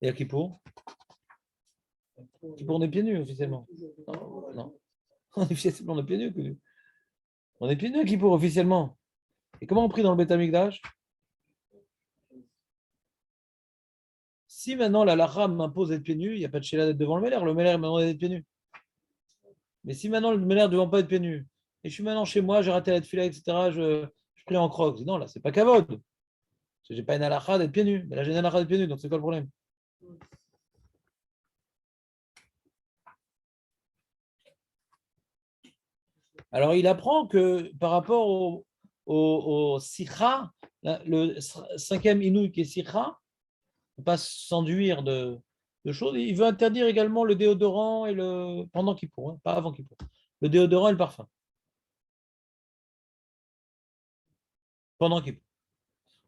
Et à Kippour? Kippour, on est pieds nus officiellement. Non, non. Officiellement, on est pieds nus. On est pieds nus à Kippour officiellement. Et comment on prie dans le Beth Amikdash? Si maintenant la lacha m'impose d'être pieds nus, il n'y a pas de chéla d'être devant le Meller m'a demandé d'être pieds nus. Mais si maintenant le Meller ne demande pas être pieds nus, et je suis maintenant chez moi, j'ai raté la tefila, etc., je prie en crocs. Non, là, c'est pas kavod. Parce que j'ai pas une halakha d'être pieds nus. Mais là, j'ai une halakha d'être pieds nus, donc c'est quoi le problème? Alors, il apprend que par rapport au sikha, le cinquième inouï qui est sikha, ne pas s'enduire de choses. Il veut interdire également le déodorant et le pendant Kippour, hein, pas avant Kippour. Le déodorant et le parfum. Pendant Kippour.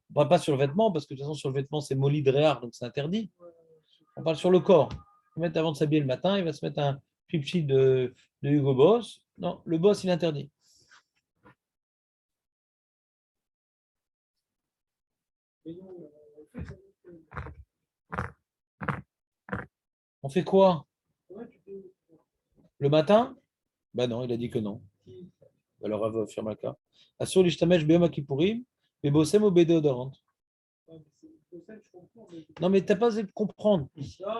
On ne parle pas sur le vêtement, parce que de toute façon, sur le vêtement, c'est molli de réar, donc c'est interdit. On parle sur le corps. Il va mettre avant de s'habiller le matin, il va se mettre un pipchi de Hugo Boss. Non, le boss, il interdit. On fait quoi? Le matin? Ben non, il a dit que non. Alors, Rav Firmaka. Assur l'ishtamesh beyom kippourim, bebossem ou bédéodorant. Non, mais tu n'as pas besoin de comprendre.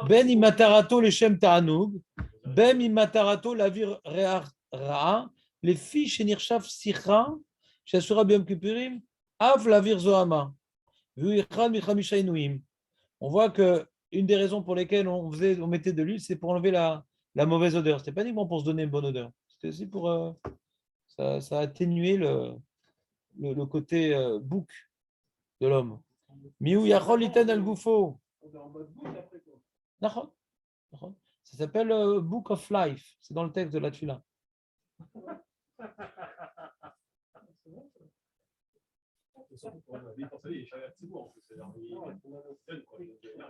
Ben imatarato leshem ta'anoug, ben imatarato lavir re'a, les filles chez Nirshaf Sicha, chez Assura beyom kippourim, av lavir zohama. On voit que une des raisons pour lesquelles on mettait de l'huile, c'est pour enlever la mauvaise odeur. Ce n'était pas uniquement pour se donner une bonne odeur. C'était aussi pour ça atténuer le côté bouc de l'homme. Miou yachol iten al gufo. Ça s'appelle Book of Life. C'est dans le texte de la Tfila.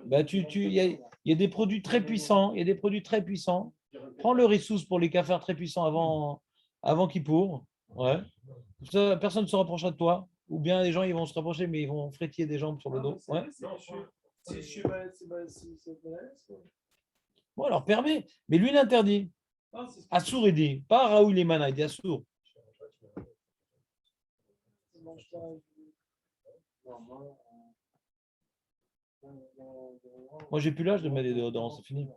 Bah, il y a des produits très puissants. Il y a des produits très puissants. Prends le rissous pour les cafards très puissants avant Kippour. Ouais. Ça, personne ne se rapprochera de toi. Ou bien les gens ils vont se rapprocher, mais ils vont frétiller des jambes sur le dos. Ouais. Bon, alors permet. Mais lui, il interdit. Assour, il dit. Pas Raoul Limana, il dit Assour. Moi, j'ai plus l'âge de mettre des déodorants, c'est fini.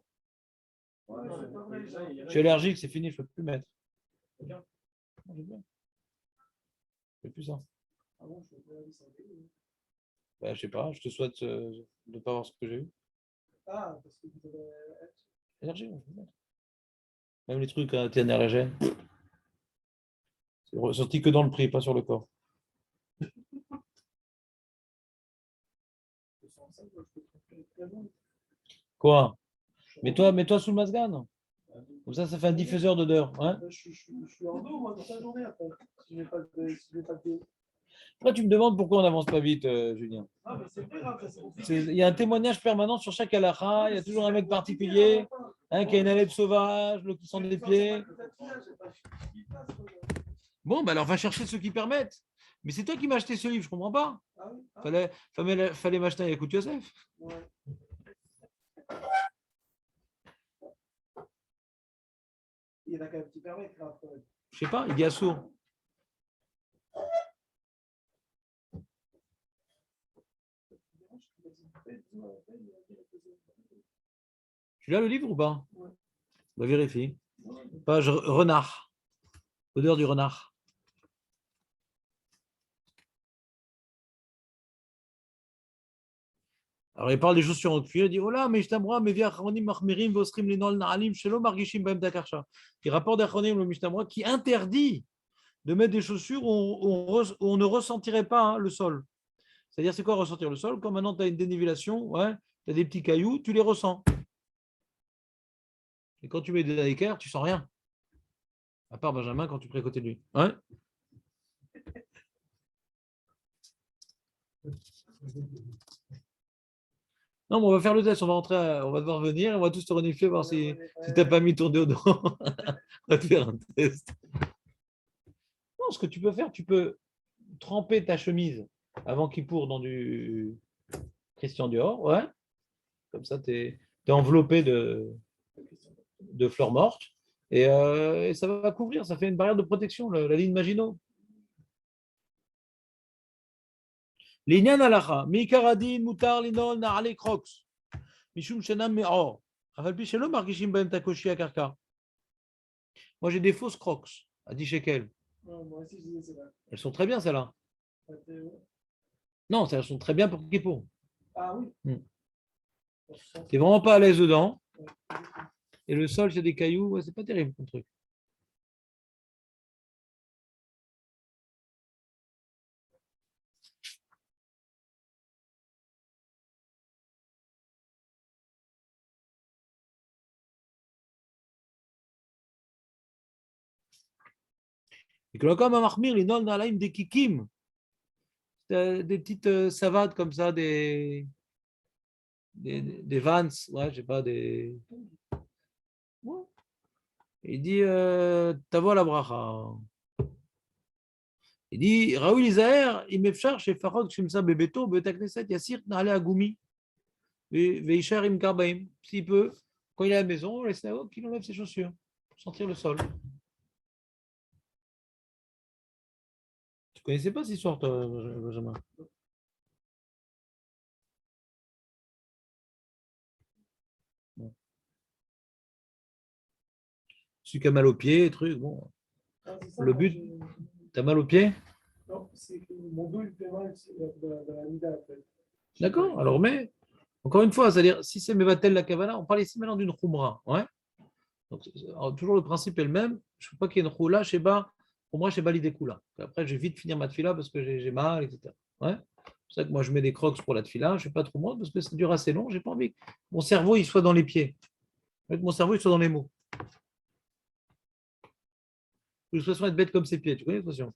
Je suis allergique, c'est fini, je ne peux plus mettre. Je ne fais plus ça. Bah, je sais pas, je te souhaite de ne pas avoir ce que j'ai eu. Ah, parce que vous avez allergie, on peut mettre. Même les trucs anti-allergènes. C'est ressorti que dans le prix, pas sur le corps. Quoi? Mets-toi sous le masgan. Comme ça fait un diffuseur d'odeur. Hein? Je suis en dos, moi, toute la journée après. Si je n'ai pas de... Après, tu me demandes pourquoi on n'avance pas vite, Julien. Ah, mais c'est très grave. Il y a un témoignage permanent sur chaque halakha. Il y a toujours un mec particulier qui a une haleine sauvage, l'autre qui sent des pieds. Bon, bah alors va chercher ceux qui permettent. Mais c'est toi qui m'as acheté ce livre, je ne comprends pas. Fallait m'acheter un Yacout Yosef. Ouais. Il y en a quand même qui permettent. Je sais pas, il dit Assour. Tu l'as le livre ou pas? Ouais. Bah, vérifie. Page renard. Odeur du renard. Alors, il parle des chaussures en cuir. Il dit, oh là, mais je t'aimerais, mais via Achronim, Mahmirim, Vosrim, Linol, Naalim, Shelo, Margishim, Baem, Dakarsha. Il rapporte d'Achronim, le Mishtamra, qui interdit de mettre des chaussures où on ne ressentirait pas le sol. C'est-à-dire, c'est quoi ressentir le sol? Quand maintenant tu as une dénivellation, ouais, tu as des petits cailloux, tu les ressens. Et quand tu mets des équerres, tu sens rien. À part Benjamin quand tu pries à côté de lui. Ouais. Non, mais on va faire le test, on va devoir venir, on va tous te renifler, voir si tu n'as pas mis ton déodorant. On va te faire un test. Non, ce que tu peux faire, tu peux tremper ta chemise avant Kippour dans du Christian Dior, ouais. Comme ça, tu es enveloppé de fleurs mortes. Et ça va couvrir, ça fait une barrière de protection, la ligne Maginot. L'inyan alacha, mikar adin mutar linol na'ale crocs, mishum shenam me'or. Rafal pi shelo margishim ben takoshi akarka. Moi, j'ai des fausses crocs à 10 shekels. Moi aussi, je disais c'est là. Elles sont très bien, celles-là. Non, elles sont très bien pour Kippour. Ah oui. Tu n'es vraiment pas à l'aise dedans. Et le sol, c'est des cailloux. Ouais, c'est pas terrible comme truc. Et que là, comme à Mahmir, les nol nalaim des kikim. Des petites savates comme ça, des vans, ouais, je sais pas, des. Ouais. Il dit Tavo la bracha. Il dit Raoul Isaer, il m'efchar chez Farod Shimsa Bebeto, Betakneset, Yassir, Nale Agoumi, Veishar Im Karbaim. S'il peut, quand il est à la maison, laisse qu'il enlève ses chaussures pour sentir le sol. Tu connaissais pas cette histoire, toi, Benjamin? Bon. Celui qui a mal aux pieds, truc, bon. Ah, ça, Le but, t'as mal aux pieds? Non, c'est que mon dos, il fait mal dans la mida, en fait. D'accord, alors mais, encore une fois, c'est-à-dire, si c'est Mevatel la Kavala, on parle ici maintenant d'une Khumra. Ouais. Donc, alors, toujours le principe est le même. Je ne veux pas qu'il y ait une Khula, chez Ba, pour moi, chez Bali des Kula. Après, je vais vite finir ma tfila parce que j'ai mal, etc. Ouais. C'est pour ça que moi, je mets des crocs pour la tfila. Je ne fais pas trop mal parce que ça dure assez long. J'ai pas envie que mon cerveau il soit dans les pieds. Que mon cerveau il soit dans les mots. De toute façon, être bête comme ses pieds. Tu connais l'expression?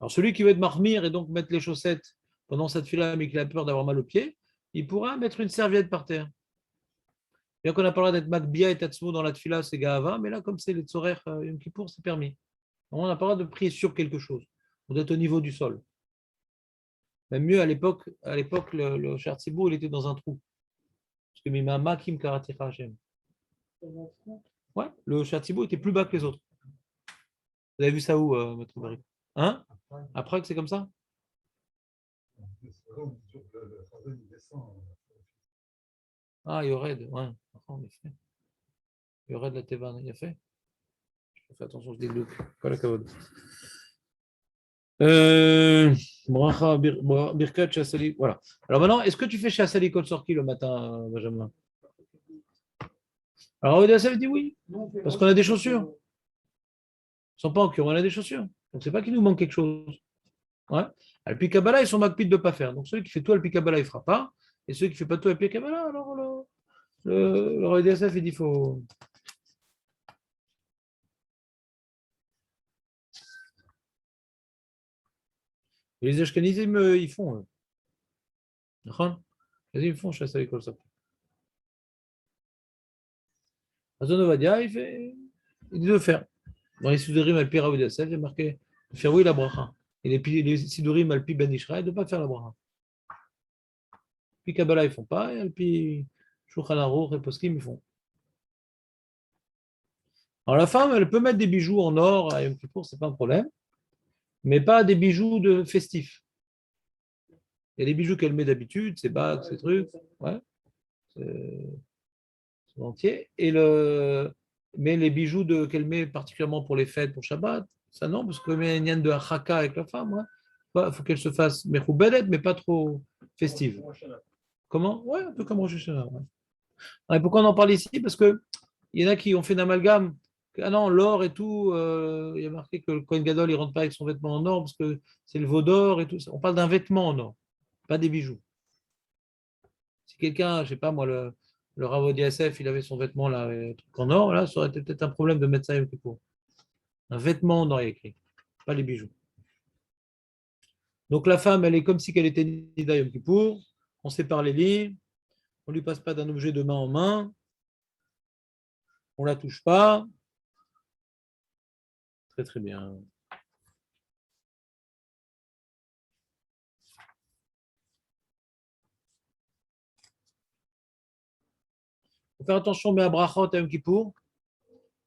Alors, celui qui veut être marmire et donc mettre les chaussettes pendant cette fila, mais qui a peur d'avoir mal aux pieds, il pourra mettre une serviette par terre. Bien qu'on a parlé d'être Makbia et Tatsmo dans la tfila, c'est Gaava, mais là, comme c'est les Tzorer Yom Kippour, c'est permis. On n'a pas le droit de prier sur quelque chose. On doit être au niveau du sol. Même mieux, à l'époque, le Cher Tzibou, il était dans un trou. Parce que Mimama Kim Karatecha Hashem. Ouais, le Cher Tzibou était plus bas que les autres. Vous avez vu ça où, Maître Barry? Hein? À Prague, c'est comme ça? Ah, Yored, ouais. En effet. Yored la Tevan, il a fait. Je fais attention, je dégoûte. Pas la cavode. Birkat, Chassali. Voilà. Alors maintenant, est-ce que tu fais Chassali Kotsorki le matin, Benjamin? Alors, Odessa dit oui, parce qu'on a des chaussures. Ils ne sont pas en cure, on a des chaussures. Donc, c'est pas qu'il nous manque quelque chose. Ouais. Alpi Kabbalah, ils sont macpides de ne pas faire. Donc, celui qui fait tout Alpi Kabbalah, il ne fera pas. Et celui qui ne fait pas tout Alpi Kabbalah, alors le RDSF, il dit faut. Et les Ashkenazim, ils font. D'accord. Ils font chasse à l'école, ça. Azon Ovadia, il dit de faire. Dans les Sidurim Alpi RDSF, il y a marqué de faire oui la bracha. Et les Sidurim Alpi Ben Ishraï, de ne pas faire la bracha. Alpi Kabbalah, ils ne font pas. Et Alpi Shulchan Aruch et Poskim, ils font. Alors, la femme, elle peut mettre des bijoux en or à Yom Kippour, ce n'est pas un problème, mais pas des bijoux de festifs. Il y a des bijoux qu'elle met d'habitude, ses bagues, ses trucs, ouais, c'est entier. Mais les bijoux qu'elle met particulièrement pour les fêtes, pour Shabbat, ça non, parce que comme il y a une nienne de hachaka avec la femme, il faut qu'elle se fasse mechoubelet, mais pas trop festive. Comment? Ouais, un peu comme Rosh Hashanah. Ouais. Pourquoi on en parle ici? Parce qu'il y en a qui ont fait un amalgame. Ah non, l'or et tout, il y a marqué que le Kohen Gadol, il ne rentre pas avec son vêtement en or parce que c'est le veau d'or et tout. On parle d'un vêtement en or, pas des bijoux. Si quelqu'un, je ne sais pas moi, le Rav Yasef, il avait son vêtement là, truc en or, là, ça aurait été peut-être un problème de mettre ça à Yom Kippour. Un vêtement en or, il y a écrit, pas les bijoux. Donc la femme, elle est comme si elle était Nida Yom Kippour, on sépare les lits, On ne lui passe pas d'un objet de main en main. On ne la touche pas. Très, très bien. Il faut faire attention, mais à Brachot et Yom Kippour,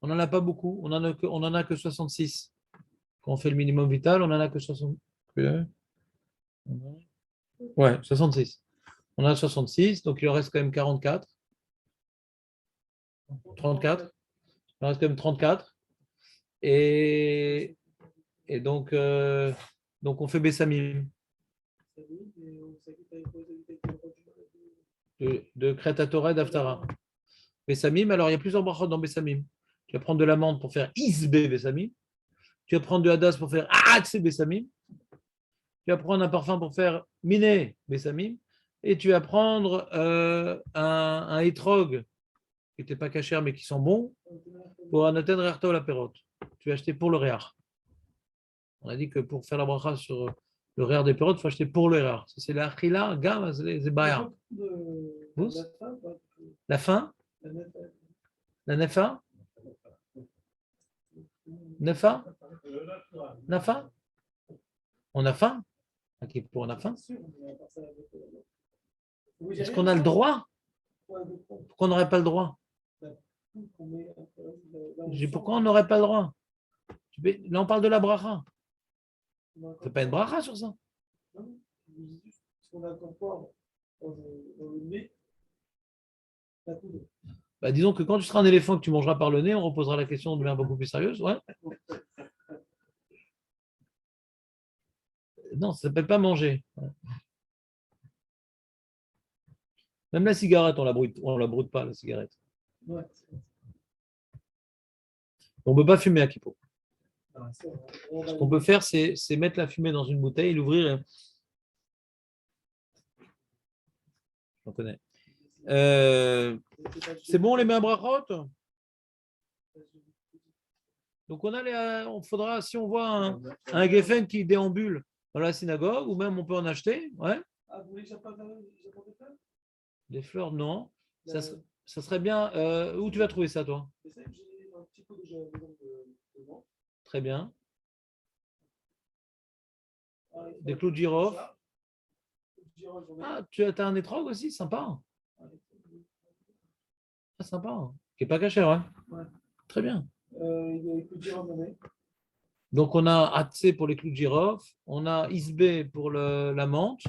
on n'en a pas beaucoup. On en a que 66. Quand on fait le minimum vital, on n'en a que 60. Ouais, 66. On a 66, donc il en reste quand même 44. 34. Il en reste quand même 34. Et, et donc on fait Bessamim de Kreta Torah et d'Aftara. Bessamim, alors il y a plusieurs brachot dans Bessamim. Tu vas prendre de l'amande pour faire Isbe Bessamim. Tu vas prendre de Hadas pour faire Aatse Bessamim. Tu vas prendre un parfum pour faire Miné Bessamim. Et tu vas prendre un étrog qui n'était pas cachère mais qui sent bon pour Anaten Rerto la Perot. Tu vas acheter pour le Réar. On a dit que pour faire la bracha sur le Réar des Perot, il faut acheter pour le Réar. C'est la Achila, Gam, c'est Bayar. La fin La Nefa Nefa Nafa On a faim Ok, pour on a faim Est-ce qu'on a le droit Pourquoi on n'aurait pas le droit Pourquoi on n'aurait pas le droit Là, on parle de la bracha. Ça ne fait pas une bracha sur ça. Bah, disons que quand tu seras un éléphant que tu mangeras par le nez, on reposera la question de manière beaucoup plus sérieuse. Ouais. Non, ça ne s'appelle pas manger. Même la cigarette, on ne la broute pas, la cigarette. Ouais. On ne peut pas fumer à Kippo. Ce qu'on peut faire, c'est mettre la fumée dans une bouteille, l'ouvrir. On connaît. C'est bon, les mains brachot. Donc on faudra, si on voit un Geffen qui déambule dans la synagogue, ou même on peut en acheter. Ouais. Ah, vous voulez que j'apporte des fleurs? Des fleurs, non. Ça serait bien. Où tu vas trouver ça, toi? Très bien. Des clous de girofle. Ah, tu as un étrog aussi, sympa. Ah, sympa. Qui n'est pas caché, ouais. Très bien. Il y a les clous de girofle. Donc, on a Hatsé pour les clous de girofle, on a Isbé pour la menthe.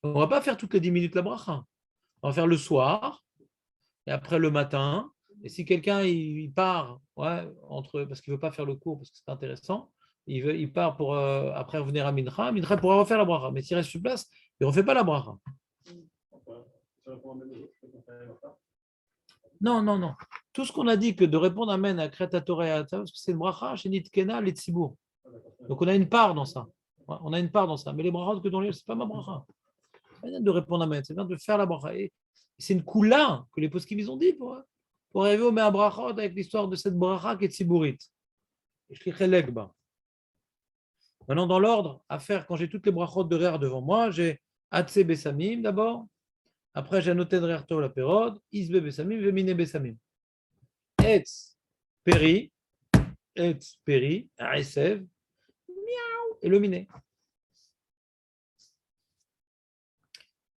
On ne va pas faire toutes les 10 minutes la bracha. On va faire le soir et après le matin. Et si quelqu'un il part, ouais, parce qu'il ne veut pas faire le cours parce que c'est intéressant, il part pour après revenir à Mincha. Mincha pourra refaire la bracha. Mais s'il reste sur place, il ne refait pas la bracha. Non, non, non. Tout ce qu'on a dit que de répondre Amen à Kreta Torah, parce que c'est une bracha chez Nitkena, les Tzibour. Donc on a une part dans ça. On a une part dans ça. Mais les brachas que dans les ce n'est pas ma bracha. C'est bien de répondre Amen, c'est bien de faire la bracha. Et c'est une coula que les poskim ils ont dit pour arriver au Mea Brachot avec l'histoire de cette bracha qui est Tzibourite. Maintenant, dans l'ordre à faire, quand j'ai toutes les brachot de Réar devant moi, j'ai Hatse Bessamim d'abord. Après, j'ai noté de Réarto la pérode, Isbe Bessamim, Vemine Bessamim. Etz Peri, Aesev, Miaou, et le Miné.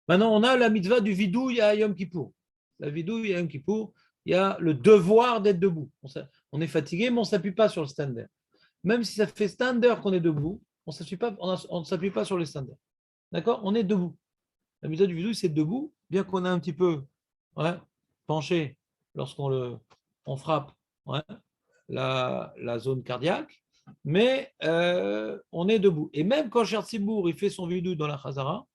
Maintenant, on a la mitzvah du vidouille à Yom Kippour. La vidouille à Yom Kippour, il y a le devoir d'être debout. On est fatigué, mais on ne s'appuie pas sur le stander. Même si ça fait stander qu'on est debout, on ne s'appuie pas sur le stander. D'accord? On est debout. La mitzvah du vidouille, c'est debout, bien qu'on a un petit peu penché lorsqu'on frappe la zone cardiaque, mais on est debout. Et même quand Cher Tzibour il fait son vidouille dans la Chazara,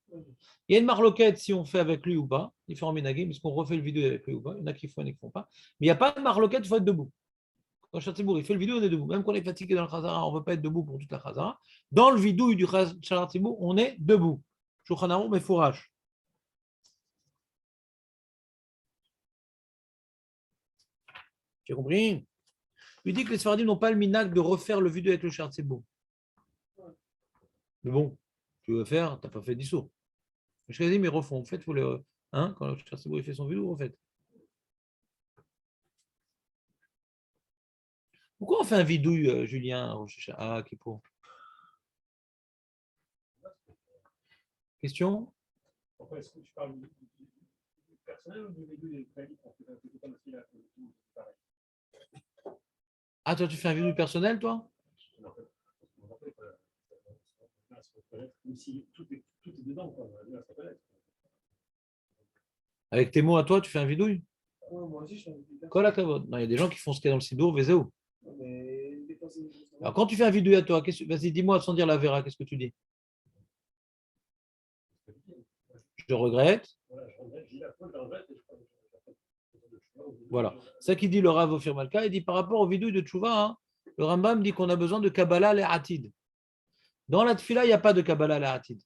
il y a une marloquette si on fait avec lui ou pas, il fait en minagim, est-ce qu'on refait le vidéo avec lui ou pas, il y en a qui font, il y en a qui ne font pas, mais il n'y a pas de marloquette, il faut être debout. Quand Cher il fait le vidéo, on est debout. Même quand on est fatigué dans le Chazara, on ne veut pas être debout pour toute la Chazara. Dans le vidéo du Cher on est debout. Shulchan Aruch mais fourrage. Tu as compris? Il dit que les Sfaradim n'ont pas le minag de refaire le vidéo avec le Cher Tzibour. Mais bon, tu veux faire, tu n'as pas fait d'issour. Je dis, mais refont. En fait, Hein, quand le chassibourg il fait son vidou, en fait. Pourquoi on fait un vidouille, Julien, à Kippour? Question? Pourquoi est-ce que tu parles du personnel ou du véhicule des crédits? Parce que c'est comme si là, tout pareil. Ah, toi, tu fais un vidouille personnel, toi? En fait, même si tout est dedans, quoi. Là, ça peut être. Avec tes mots à toi, tu fais un vidouille? Ouais, moi aussi, je suis un véhicule. Kol hakavod. Non, il y a des gens qui font ce qu'il y a dans le sidour, vezéou. Mais des fois, c'est. Alors, quand tu fais un vidouille à toi, vas-y, dis-moi sans dire la vera, qu'est-ce que tu dis? Je regrette. Voilà, je regrette, je dis la faute, je regrette, et Voilà. C'est ça qu'il dit le Rav Ophir Malka. Il dit par rapport au vidouille de Tchouva, hein, le Rambam dit qu'on a besoin de Kabbalah Le'atid. Dans la Tfila, il n'y a pas de Kabbalah Le'atid.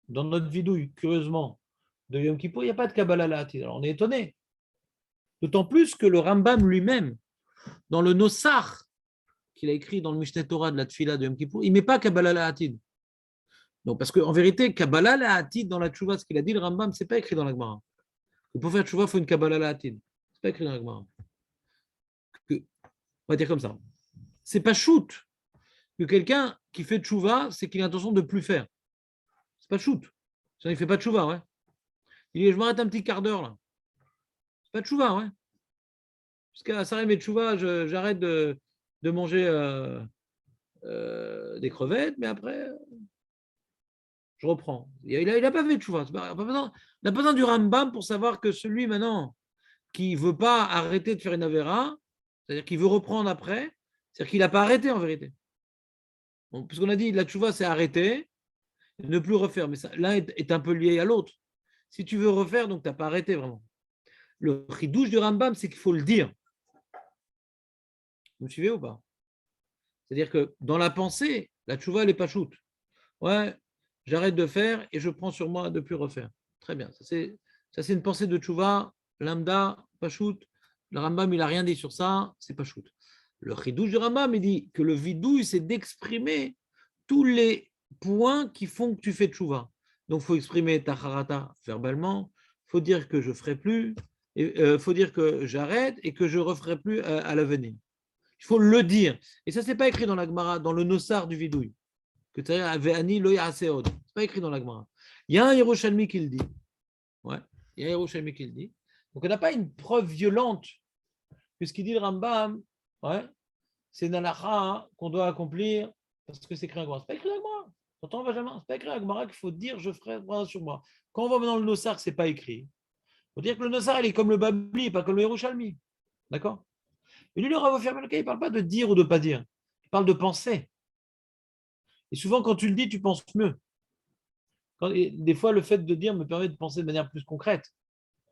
Dans notre vidouille, curieusement, de Yom Kippur, il n'y a pas de Kabbalah Le'atid. Alors on est étonné. D'autant plus que le Rambam lui-même, dans le Nosar qu'il a écrit dans le Mishneh Torah de la Tfila de Yom Kippur, il ne met pas Kabbalah Le'atid. Donc, parce qu'en vérité, Kabbalah Le'atid dans la Tchouva, ce qu'il a dit le Rambam, ce n'est pas écrit dans la Gemara. Pour faire Tchouva, il faut une Kabbalah Le'atid. Ce n'est pas écrit dans la Gemara. On va dire comme ça. C'est pas shoot que quelqu'un qui fait tchouva, c'est qu'il a l'intention de ne plus faire. C'est pas shoot. Il ne fait pas de tchouva, ouais. Il dit, je m'arrête un petit quart d'heure là. C'est pas de tchouva, ouais. Jusqu'à ça arrive, tchouva, j'arrête de manger des crevettes, mais après, je reprends. Il n'a pas fait de tchouva. On n'a pas besoin du Rambam pour savoir que celui maintenant qui ne veut pas arrêter de faire une avéra, c'est-à-dire qu'il veut reprendre après, c'est-à-dire qu'il n'a pas arrêté en vérité. Bon, puisqu'on a dit la tchouva, c'est arrêter, ne plus refaire. Mais l'un est un peu lié à l'autre. Si tu veux refaire, donc tu n'as pas arrêté vraiment. Le chidouche du Rambam, c'est qu'il faut le dire. Vous me suivez ou pas? C'est-à-dire que dans la pensée, la tchouva, elle n'est pas shoot. Ouais, j'arrête de faire et je prends sur moi de ne plus refaire. Très bien. Ça, c'est une pensée de tchouva, lambda, pas shoot. Le Rambam, il n'a rien dit sur ça, c'est pas shoot. Le chidouche du Rambam, il dit que le vidouille, c'est d'exprimer tous les points qui font que tu fais tchouva. Donc, il faut exprimer ta harata verbalement, il faut dire que je ne ferai plus, il faut dire que j'arrête et que je ne referai plus à l'avenir. Il faut le dire. Et ça, ce n'est pas écrit dans la Gemara, dans le Nosar du vidouille. Que tu as Ve'ani lo ya'aseod. Ce n'est pas écrit dans la Gemara. Il y a un Yerushalmi qui le dit. Ouais, il y a un Yerushalmi qui le dit. Donc, on n'a pas une preuve violente que ce qu'il dit le Rambam, ouais, c'est une halakha qu'on doit accomplir parce que c'est écrit dans la Gemara. Ce n'est pas écrit dans la Gemara. T'entends, Benjamin? Ce n'est pas écrit dans la Gemara qu'il faut dire je ferai sur moi. Quand on va dans le Nosar, ce n'est pas écrit. Il faut dire que le Nosar, il est comme le Babli, pas comme le Yerushalmi. D'accord? Et lui, le Rav Ophir Malka, il ne parle pas de dire ou de ne pas dire. Il parle de penser. Et souvent, quand tu le dis, tu penses mieux. Des fois, le fait de dire me permet de penser de manière plus concrète.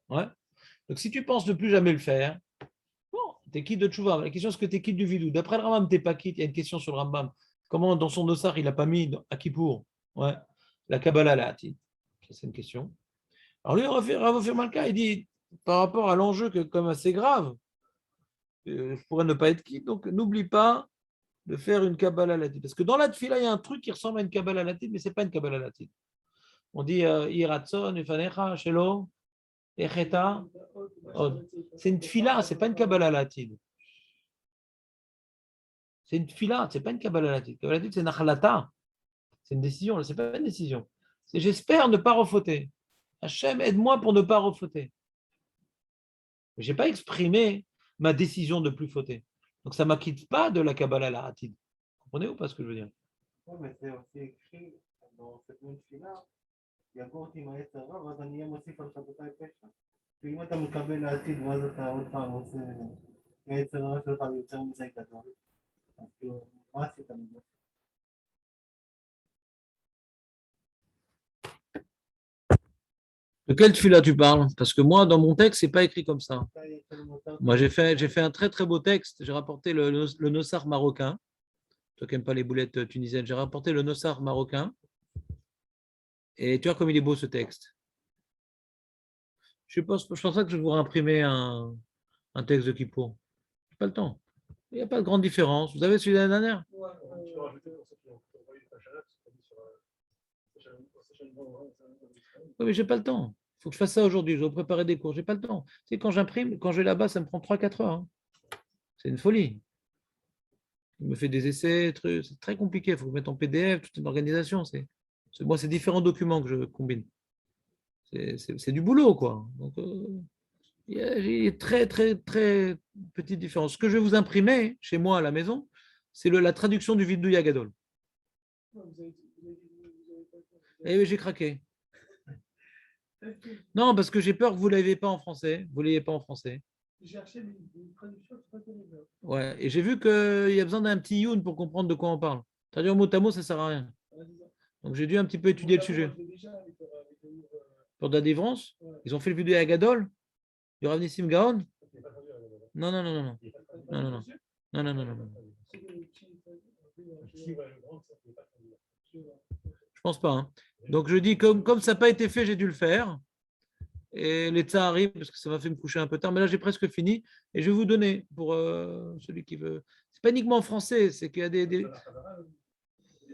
Ouais. Donc, si tu penses ne plus jamais le faire, bon, tu es quitte de Tchouva. La question, est-ce que tu es quitte du vidou? D'après le Rambam, tu n'es pas quitte. Il y a une question sur le Rambam. Comment, dans son dossard, il n'a pas mis à Kippour, ouais, la Kabbalah, la Hati? Ça, c'est une question. Alors, lui, Rav Ophir Malka, il dit, par rapport à l'enjeu que, comme assez grave, je pourrais ne pas être quitte, donc n'oublie pas de faire une Kabbalah latine. Parce que dans la Tfila, il y a un truc qui ressemble à une Kabbalah latine, mais ce n'est pas une Kabbalah latine. On dit Iratson, Efanecha, Shelo, Echeta, Od. C'est une Tfila, ce n'est pas une Kabbalah latine. C'est une Tfila, ce n'est pas une Kabbalah latine. Kabbalah latine, c'est une Achalata. C'est une décision, ce n'est pas une décision. C'est j'espère ne pas refauter. Hachem, aide-moi pour ne pas refauter. Je n'ai pas exprimé ma décision de ne plus fauter. Donc ça ne m'acquitte pas de la Kabbalah latine. Vous comprenez ou pas ce que je veux dire? Oui, mais c'est aussi écrit dans cette même fila, יגורתי עם העץ הרע, ואז אני אהיה מוסיף על חטאותיי פשע. ואם אתה מקבל לעתיד, ואז אתה עוד פעם עושה, העץ הרע שלך יותר מזה גדול. אז כאילו, מה עשית מזה? De quelle tefila tu parles? Parce que moi, dans mon texte, ce n'est pas écrit comme ça. Moi, j'ai fait un très très beau texte. J'ai rapporté le Nosar marocain. Toi qui n'aimes pas les boulettes tunisiennes, j'ai rapporté le Nosar marocain. Et tu vois comme il est beau ce texte. Je pense pas que je vous imprimer un texte de Kippour. Je n'ai pas le temps. Il n'y a pas de grande différence. Vous avez celui de l'année dernière? Je peux rajouter pour ceux qui ont envoyé le Pachalat, c'est dit sur Oui, mais je n'ai pas le temps. faut que je fasse ça aujourd'hui. Je dois préparer des cours. Je n'ai pas le temps. Tu sais, quand j'imprime, quand je vais là-bas, ça me prend 3-4 heures. Hein. C'est une folie. Il me fait des essais, trucs. C'est très compliqué. Il faut mettre en PDF, toute une organisation. Moi, c'est différents documents que je combine. C'est du boulot, quoi. Donc, il y a très, très, très petite différence. Ce que je vais vous imprimer chez moi à la maison, c'est la traduction du Vidou Yagadol. Et j'ai craqué. Non, parce que j'ai peur que vous ne l'ayez pas en français. Vous ne l'ayez pas en français. J'ai acheté une traduction qui n'est pas terrible. Ouais, et j'ai vu qu'il y a besoin d'un petit youn pour comprendre de quoi on parle. Traduire mot à mot, ça ne sert à rien. Donc j'ai dû un petit peu étudier le sujet. Pour la délivrance, ils ont fait le vidéo à Gadol, du Rav Nissim Gaon. Non, non, non, non, non. Non, non, non. Non, non, non, non, non. Je pense pas. Hein. Donc je dis, comme ça n'a pas été fait, j'ai dû le faire. Et l'État arrive parce que ça m'a fait me coucher un peu tard. Mais là, j'ai presque fini. Et je vais vous donner pour celui qui veut. C'est pas uniquement en français, c'est qu'il y a des...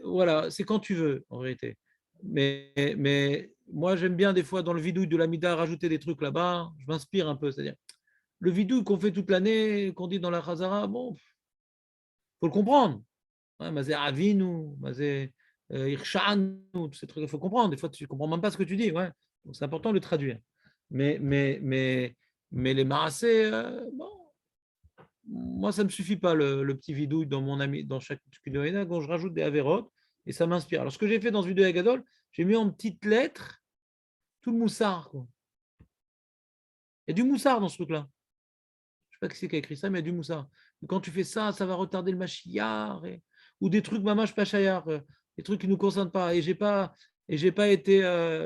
Voilà, c'est quand tu veux, en réalité. Mais moi, j'aime bien des fois dans le vidouille de l'Amida rajouter des trucs là-bas. Je m'inspire un peu. C'est-à-dire, le vidouille qu'on fait toute l'année, qu'on dit dans la Chazara, bon, faut le comprendre. Mazé Avinu, Mazé Irshan, tous ces trucs, il faut comprendre. Des fois, tu ne comprends même pas ce que tu dis. Ouais. Donc, c'est important de le traduire. Mais les marassés, bon, moi, ça ne me suffit pas le petit vidouille dans mon ami, dans chaque vidéo. Quand je rajoute des avérotes et ça m'inspire. Alors, ce que j'ai fait dans ce vidéo à Gadol, j'ai mis en petites lettres tout le moussard. Quoi. Il y a du moussard dans ce truc-là. Je ne sais pas qui c'est qui a écrit ça, mais il y a du moussard. Et quand tu fais ça, ça va retarder le machillard ou des trucs mamash pachayar, des trucs qui ne nous concernent pas. Et j'ai pas été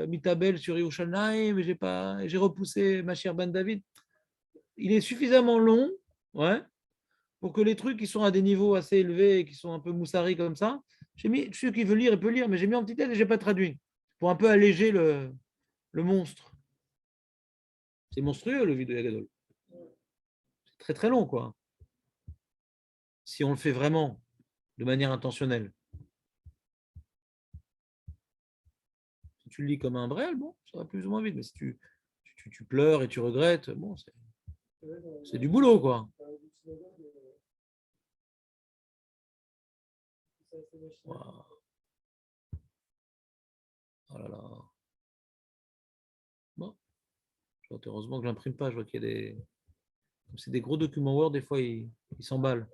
mitabel sur Yerushalayim, et j'ai repoussé ma chère Ben David. Il est suffisamment long, ouais, pour que les trucs qui sont à des niveaux assez élevés et qui sont un peu moussari comme ça, j'ai mis, ceux qui veulent lire, ils peuvent lire, mais j'ai mis en petite tête et je n'ai pas traduit pour un peu alléger le monstre. C'est monstrueux le vidéo Gadol. C'est très très long, quoi. Si on le fait vraiment de manière intentionnelle. Si tu le lis comme un brel, bon, ça va plus ou moins vite, mais si tu pleures et tu regrettes, bon, c'est du boulot, quoi. Wow. Oh là là. Bon. Heureusement que je n'imprime pas. Je vois qu'il y a des. C'est des gros documents Word, des fois, ils s'emballent.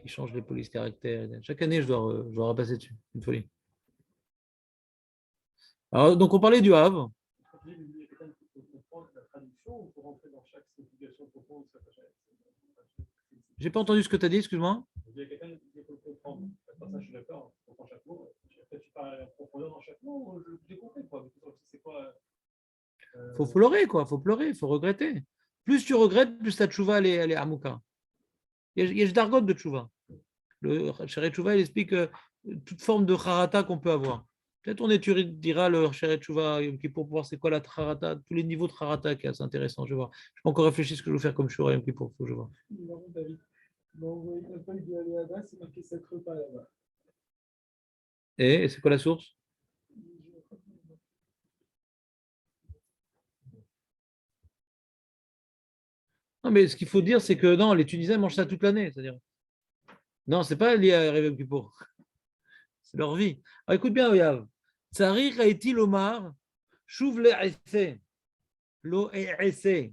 Ils changent les polices caractères. Chaque année, je dois repasser dessus. Une folie. Alors, donc, on parlait du Havre. J'ai pas entendu ce que tu as dit, excuse-moi. Faut pleurer, quoi. Faut pleurer, faut regretter. Plus tu regrettes, plus ta tchouva, elle est amouka. Il y a d'argot de tchouva. Le Shéret Tchouva, il explique toute forme de charata qu'on peut avoir. Peut-être on étudiera le Shéret Tchouva pour voir c'est quoi la charata, tous les niveaux de charata qui est assez intéressant. Je vais voir. Je peux encore réfléchir ce que je vais faire comme Shura Yom Kippour. Faut que je vois. Et c'est quoi la source? Non, mais ce qu'il faut dire, c'est que non, les Tunisiens mangent ça toute l'année. C'est-à-dire, non, c'est pas lié à Yom Kippour. C'est leur vie. Alors, écoute bien, Oyav. Tsarich a-t-il Omar, chouv le lo ese,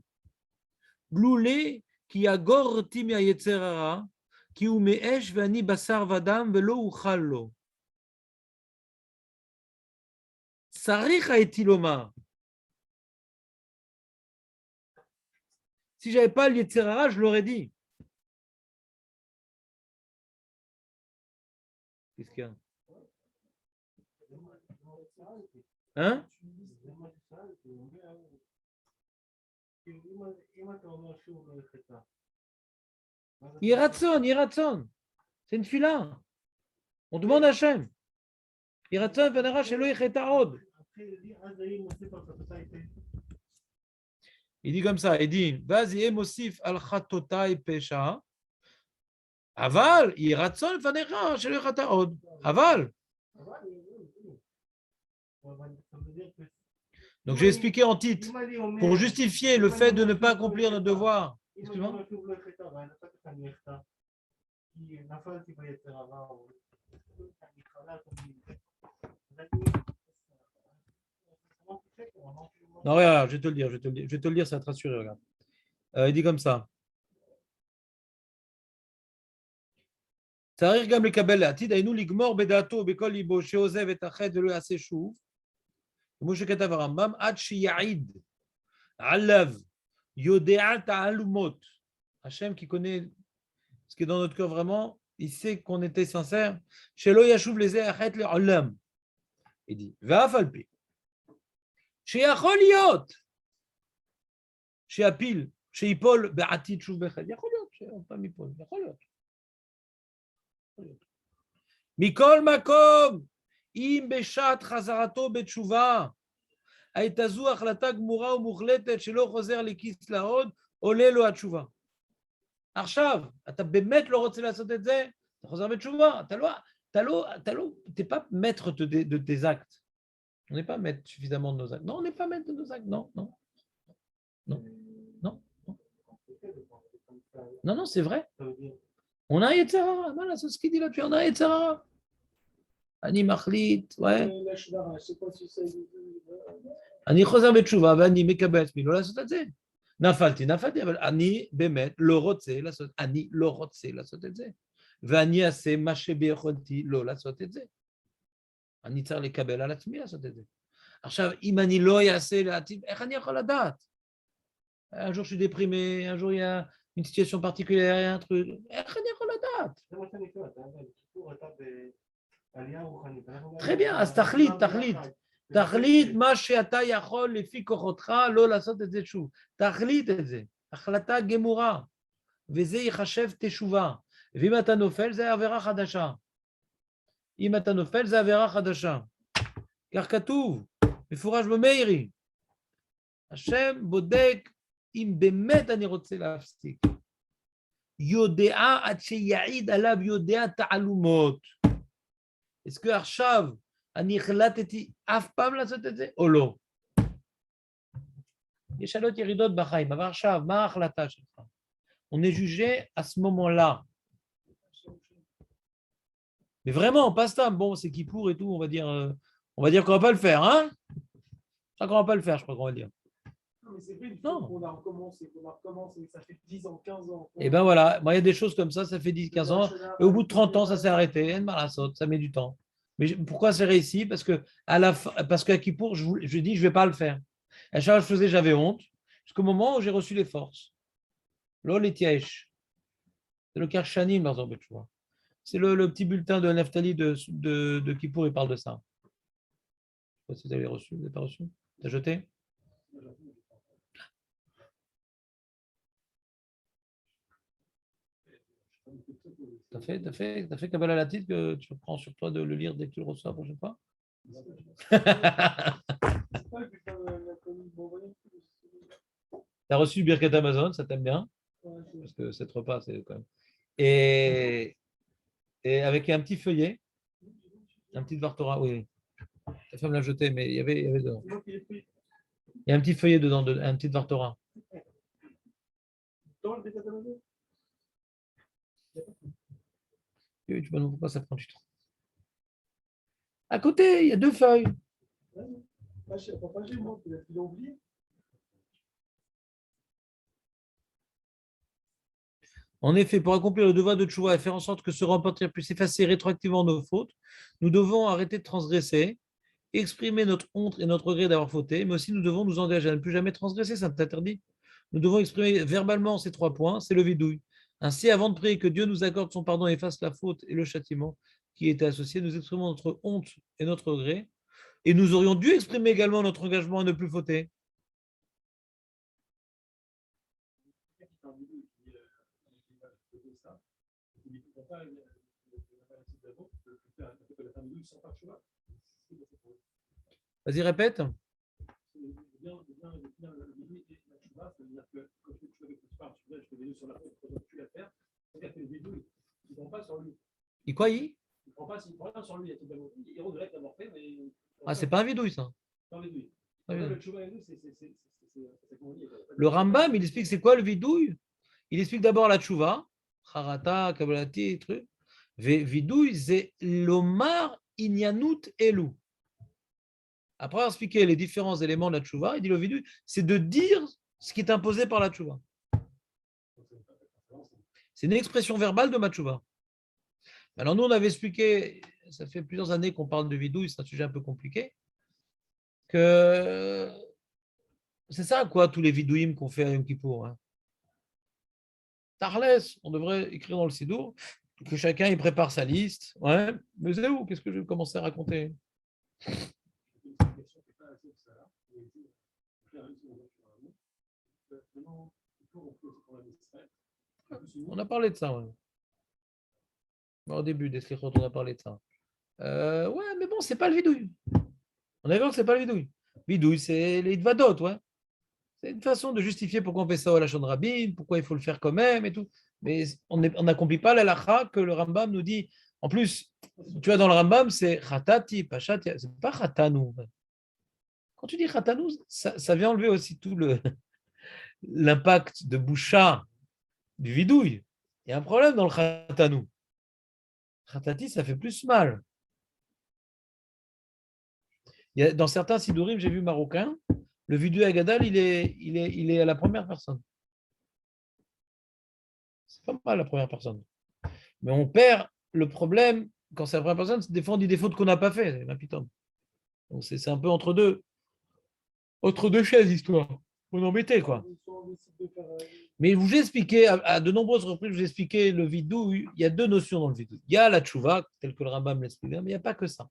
bloulé qui a gorti mi yetzerara, qui ou me'esh vani basar vadam velo uchallo. Tsarich a-t-il Omar. Si j'avais pas le yetzerara, je l'aurais dit. Qu'est-ce qu'il y a? Hein? Yiratson. C'est une fila. On demande à Hachem. Yiratson venera chez lui od. Il dit comme ça, il dit, vas-y, emosif al chatotai pesha. Aval, yiratson venera chez lui od. Aval. Donc, j'ai expliqué en titre, pour justifier le fait de ne pas accomplir nos devoirs. Excuse-moi. Non, regarde, je vais te le dire, je vais te le dire, ça va te rassurer, regarde. Il dit comme ça. צריך גם לקבל לעתיד, היינו לגמור בדעתו בכל ליבו שעוזב את החטא ולא יעשה שוב, כמו שכתב הרמב"ם, עד שיעיד עליו יודע תעלומות. Hachem qui connaît ce qui est dans notre cœur vraiment, il sait qu'on était sincère. שלא ישוב לזה החטא לעולם. Il dit, ואף על פי, שיכול להיות, שיפיל, שיפול בעתיד שוב בחטא. יכול להיות, שעוד פעם ייפול, יכול להיות. מכל מקום, אם בשעת חזרתו בתשובה, הייתה זו החלטה גמורה ומוחלטת שלא חוזר לכיס לעוד, עולה לו התשובה. עכשיו, אתה באמת לא רוצה לעשות את זה, אתה חוזר בתשובה, t'es pas maître de tes actes. On n'est pas maître suffisamment de nos actes. Non, on n'est pas maître de nos actes. Non, non. Non, non, non. Non, non, c'est vrai. On a un Yetzirara. Voilà, c'est ce qu'il dit là-dessus. On a un Yetzirara. Ani machlit, ouais. אני חוזר בתשובה ואני מקבל עצמי לא לעשות את זה. נפלתי, אבל אני באמת לא רוצה לעשות, אני לא רוצה לעשות את זה. ואני אעשה מה שביכולתי לא לעשות את זה. אני צריך לקבל על עצמי לעשות את זה. עכשיו, אם אני לא אעשה לעתיד, איך אני יכול לדעת? Un jour, je suis déprimé, un jour, il y a une situation particulière, il y a un truc. איך אני יכול לדעת? Très bien, אז תחליט מה שאתה יכול לפי כוחותך לא לעשות את זה שוב. תחליט את זה, החלטה גמורה, וזה ייחשב תשובה. ואם אתה נופל, זה עבירה חדשה. אם אתה נופל, זה עבירה חדשה. כך כתוב, מפורש במאירי. השם בודק אם באמת אני רוצה להפסיק. יודע עד שיעיד עליו יודע תעלומות. Est-ce que עכשיו אני החלטתי אף פעם לעשות את זה או לא? יש עלות ירידות בחיים, אבל עכשיו, מה ההחלטה שלך? On est jugé à ce moment-là. Mais vraiment, pas ça. Bon, c'est qui pour et tout, on va dire qu'on va pas le faire, hein? Je crois qu'on va pas le faire, je crois qu'on va dire. Non, mais c'est vrai, une fois qu'on a recommencé, ça fait 10 ans, 15 ans. Et ben voilà, moi il y a des choses comme ça fait 10, 15 ans, et au bout de 30 ans, ça s'est arrêté, ça met du temps. Mais pourquoi c'est réussi? Parce qu'à Kippour, je dis, je vais pas le faire. À chaque fois que je faisais, j'avais honte, jusqu'au moment où j'ai reçu les forces. L'ol et Tiaesh. C'est le Karshanim, par exemple, tu vois. C'est le petit bulletin de Naftali de Kippour, il parle de ça. Je ne sais pas si vous avez reçu, vous n'avez pas reçu? Tu as jeté? T'as fait Kabbalah la titre que tu prends sur toi de le lire dès que tu le reçois la prochaine fois? T'as reçu Birkat Amazon, ça t'aime bien? Parce que cet repas, c'est quand même. Et avec un petit feuillet, un petit Vartora, oui. Ta femme l'a jeté, mais il y avait dedans. Il y a un petit feuillet dedans, un petit Vartora. Dans le Birkat Amazon? Tu me demandes pourquoi ça prend du temps. À côté, il y a 2 feuilles. En effet, pour accomplir le devoir de tchouva et faire en sorte que ce repentir puisse effacer rétroactivement nos fautes, nous devons arrêter de transgresser, exprimer notre honte et notre regret d'avoir fauté, mais aussi nous devons nous engager à ne plus jamais transgresser, c'est interdit. Nous devons exprimer verbalement ces 3 points, c'est le vidouille. Ainsi, avant de prier que Dieu nous accorde son pardon et efface la faute et le châtiment qui étaient associés, nous exprimons notre honte et notre regret. Et nous aurions dû exprimer également notre engagement à ne plus fauter. Vas-y, répète. Il quoi, il prend pas, s'il prend rien sur lui, il regrette d'avoir fait, mais. Ah, c'est pas un vidouille, ça. Dans les douilles. Très bien. Le tchouva et nous, c'est comment on dit. Le Rambam, il explique c'est quoi le vidouille. Il explique d'abord la tchouva, harata, kabbalati, truc. Vidouille, c'est l'omar inyanut elu. Après avoir expliqué les différents éléments de la tchouva, il dit le vidouille, c'est de dire ce qui est imposé par la tchouva. C'est une expression verbale de ma tchouva. Alors nous, on avait expliqué, ça fait plusieurs années qu'on parle de vidouille, c'est un sujet un peu compliqué, que c'est ça quoi tous les vidouïm qu'on fait à Yom Kippour. Hein. Tarles, on devrait écrire dans le Sidour que chacun il prépare sa liste. Ouais, mais c'est où? Qu'est-ce que je vais commencer à raconter? On a parlé de ça. Ouais. Au début des Slichot, on a parlé de ça. Ouais, mais bon, c'est pas le vidouille. On est d'accord que c'est pas le vidouille. Vidouille, c'est les Dvadot, ouais. C'est une façon de justifier pourquoi on fait ça au Lachon Rabbin, pourquoi il faut le faire quand même et tout. Mais on n'accomplit pas la lacha que le Rambam nous dit. En plus, tu vois, dans le Rambam, c'est chatati, pas chati, c'est pas chatanou. Quand tu dis chatanou, ça vient enlever aussi tout l'impact de boucha du vidouille. Il y a un problème dans le chatanou. Chatati, ça fait plus mal. Dans certains sidourim, j'ai vu marocains, le vidouille à Gadal, il est à la première personne. C'est pas mal la première personne. Mais on perd le problème quand c'est la première personne, c'est des fois on dit des fautes qu'on n'a pas fait. Donc c'est un peu entre deux chaises, l'histoire. On embêtait, quoi. Mais je vous ai expliqué, à de nombreuses reprises, je vous ai expliqué le vidouille. Il y a deux notions dans le vidouille. Il y a la tchouva, tel que le Rambam l'explique bien, mais il n'y a pas que ça.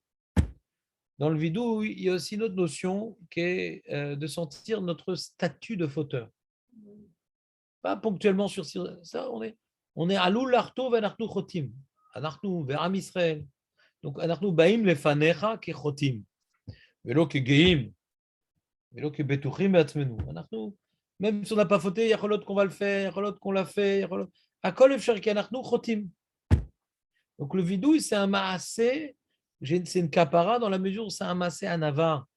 Dans le vidouille, il y a aussi une autre notion qui est de sentir notre statut de fauteur. Pas ponctuellement sur ça, on est à l'oularto venartu chotim. Anartu ve'am Israël. Donc, anartu baim lefanecha kechotim. Velo kegeim. Velo kebetuchim be'atzmenu. Anartu, même si on n'a pas fauté, il y a l'autre qu'on va le faire, il y a l'autre qu'on l'a fait. Akol efshar ki anartu chotim. Donc, le vidouille, c'est un maasé, c'est une kapara dans la mesure où c'est un maasé anava,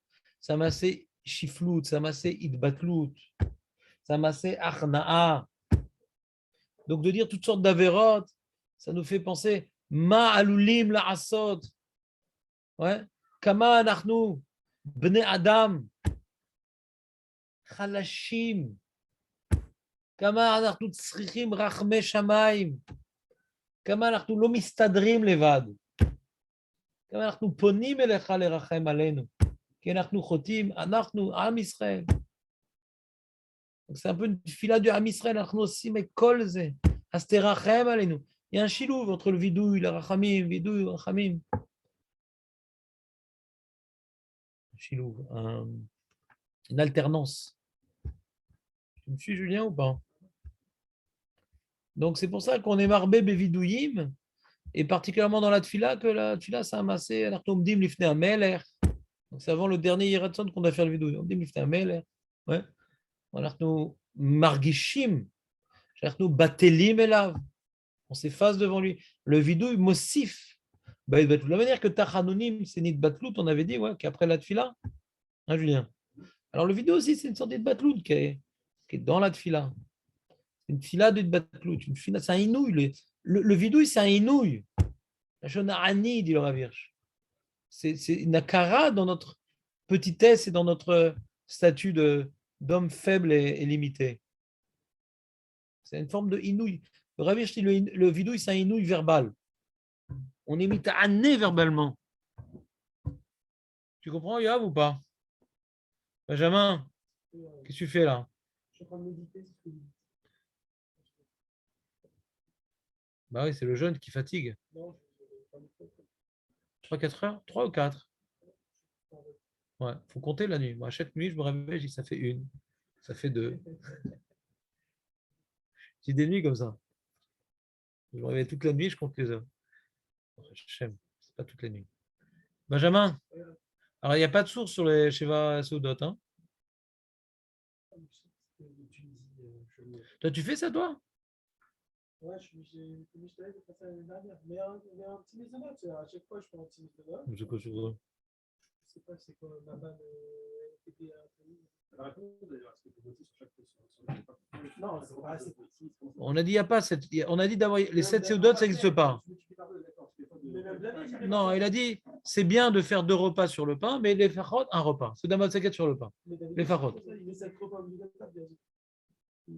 c'est un maasé shiflout, c'est un maasé idbatlout, c'est un maasé achnaa. Donc, de dire toutes sortes d'avérotes, ça nous fait penser ma alulim la asot. Ouais. Kama anachnu bnei adam chalashim. Kama anachnu tzrichim rachme shamayim. Kama anachnu lo mistadrim levad. Kama anachnu ponim elecha lerachem alenu. Ki anachnu chotim, anachnu am Israël. C'est un peu une fila du am Israël. Anachnu aussi mais kol ze. Asterachem alenu. Il y a un chilouv entre le vidouille, le rachamim, vidouille, rachamim. Chilouv, une alternance. Tu me suis, Julien, ou pas? Donc, c'est pour ça qu'on est marbé bevidouim, et particulièrement dans la tfila, que la tfila, c'est un massé, anartomdim lifne ameler. Donc, c'est avant le dernier Yeratson qu'on doit faire le vidouim. Omdim lifne ameler. Ouais. Anarto margishim. Anarto batelim elav. On s'efface devant lui. Le vidouim mossif. De la manière que Tachanonim, c'est Nid Batlout, on avait dit, ouais, qu'après la tfila. Hein, Julien? Alors, le vidéo aussi, c'est une sorte de batlout qui est dans la tfila. Une fila de batlout. C'est un inouï. Le vidouille, c'est un inouï. La shona ani, dit le Rav Hirsch. C'est une akara dans notre petitesse et dans notre statut d'homme faible et limité. C'est une forme de inouï. Le Rav Hirsch dit le vidouille, c'est un inouï verbal. On est mis à ané verbalement. Tu comprends, Yav, ou pas? Benjamin, qu'est-ce que tu fais là? Je suis en train de méditer. Bah oui, c'est le jeûne qui fatigue. 3-4 heures? 3 ou 4? Ouais, il faut compter la nuit. Moi, chaque nuit, je me réveille, je dis ça fait une, ça fait deux. J'ai des nuits comme ça. Je me réveille toute la nuit, je compte les heures. J'aime, c'est pas toute la nuit. Benjamin, alors il n'y a pas de source sur les Sheva Seudot, hein? Toi, tu fais ça, toi? Ouais, j'ai fait ça l'année dernière. Mais un petit mésonote, à chaque fois, je fais un petit mésonote. Je sais pas, Je sais pas c'est quoi, ma banne Non, c'est pas assez précis. On a dit, il y a pas cette. On a dit d'abord, les 7 séoudotes, ça n'existe pas. Non, il a dit, c'est bien de faire 2 repas sur le pain, mais les fachot, un repas. C'est d'abord saket sur le pain. Les fachot.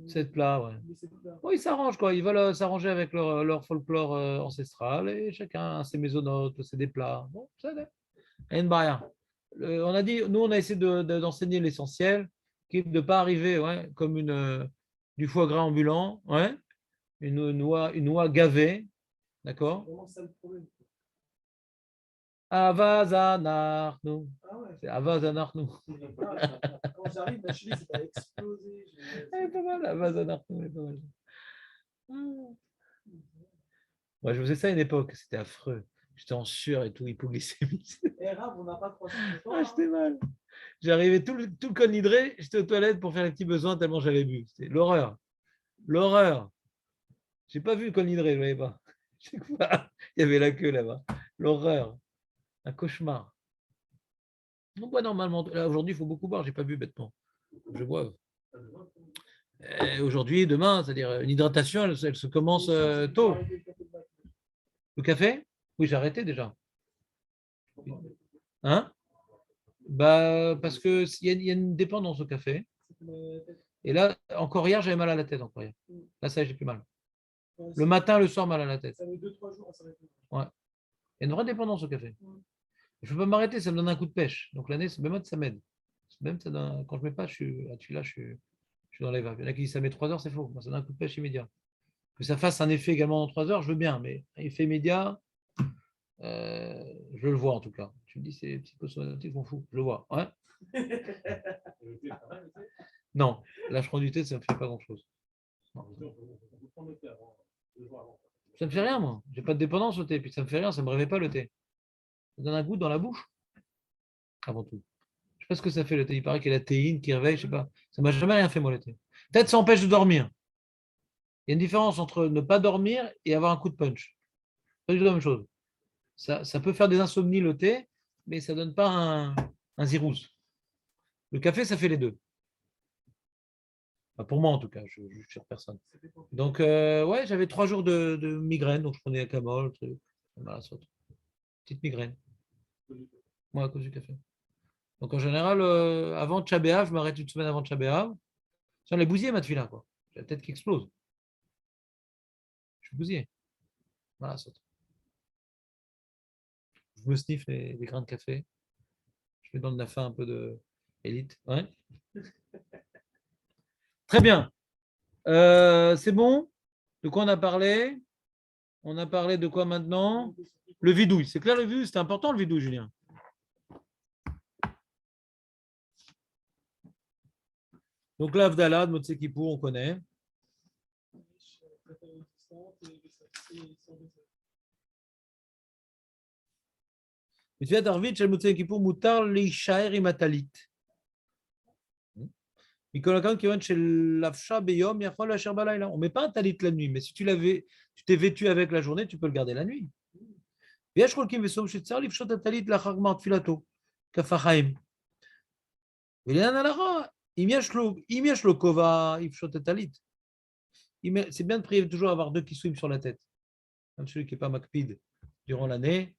7 plats, ouais. Oui, ils s'arrangent, quoi. Ils veulent s'arranger avec leur folklore ancestral et chacun a ses mésonotes, c'est des plats. Bon, ça va. On a dit, nous, on a essayé d'enseigner l'essentiel, qui est de ne pas arriver ouais, comme du foie gras ambulant, ouais, une noix gavée, d'accord? Avazanarnu. C'est Avazanarnu. Quand j'arrive, ma cheville, ça va exploser. Elle est pas mal, Avazanarnu, elle est pas mal. Moi, je faisais ça à une époque, c'était affreux. J'étais en sueur et tout, hypoglycémie. On n'a pas 300 Ah, j'étais mal. J'arrivais tout le col nidré, j'étais aux toilettes pour faire les petits besoins tellement j'avais bu. C'était l'horreur. L'horreur. J'ai pas vu le col nidré, je ne voyais pas. Il y avait la queue là-bas. L'horreur. Un cauchemar. On boit normalement. Là, aujourd'hui, il faut beaucoup boire. J'ai pas bu bêtement. Je bois. Aujourd'hui, demain, c'est-à-dire une hydratation, elle se commence tôt. Le café? Oui, j'ai arrêté déjà. Hein? Bah, parce qu'il y a une dépendance au café. Et là, encore hier, j'avais mal à la tête. Encore hier. Là, ça, j'ai plus mal. Le matin, le soir, mal à la tête. Ça met 2-3 jours à s'arrêter. Ouais. Il y a une vraie dépendance au café. Je ne peux pas m'arrêter, ça me donne un coup de pêche. Donc l'année, même ça m'aide. Même ça quand je ne mets pas, je suis dans les vagues. Il y en a qui disent ça met 3 heures, c'est faux. Moi, ça donne un coup de pêche immédiat. Que ça fasse un effet également dans 3 heures, je veux bien, mais un effet immédiat, je le vois en tout cas. Tu me dis, c'est psychosomatique, on fout. Je le vois. Ouais. Non, là, je prends du thé, ça ne me fait pas grand-chose. Ça ne me fait rien, moi. Je n'ai pas de dépendance au thé, puis ça ne me fait rien, ça ne me réveille pas le thé. Ça donne un goût dans la bouche, avant tout. Je ne sais pas ce que ça fait le thé. Il paraît qu'il y a la théine qui réveille, je ne sais pas. Ça ne m'a jamais rien fait, moi, le thé. Peut-être ça empêche de dormir. Il y a une différence entre ne pas dormir et avoir un coup de punch. Pas du tout la même chose. Ça peut faire des insomnies, le thé, mais ça ne donne pas un zirous. Le café, ça fait les deux. Enfin, pour moi, en tout cas, je ne suis sur personne. Donc, ouais, j'avais 3 jours de migraine, donc je prenais Acamol, voilà, petite migraine. Moi, à cause du café. Donc, en général, avant Tchabéa, je m'arrête une semaine avant Tchabéa. Sur les bousillés, ma fille là, quoi. J'ai la tête qui explose. Je suis bousillé. Voilà, ça. Je me sniffe les grains de café. Je mets dans le nafa un peu de élite. Ouais. Très bien. C'est bon? De quoi on a parlé? On a parlé de quoi maintenant? Le vidouille. C'est clair, le vidouille, c'est important le vidouille, Julien. Donc l'Avdallah de Motsé Kippour, on connaît. On ne met pas un talit la nuit, mais si tu t'es vêtu avec la journée, tu peux le garder la nuit. C'est bien de prier toujours avoir 2 kisouim sur la tête. Même celui qui n'est pas makpid durant l'année,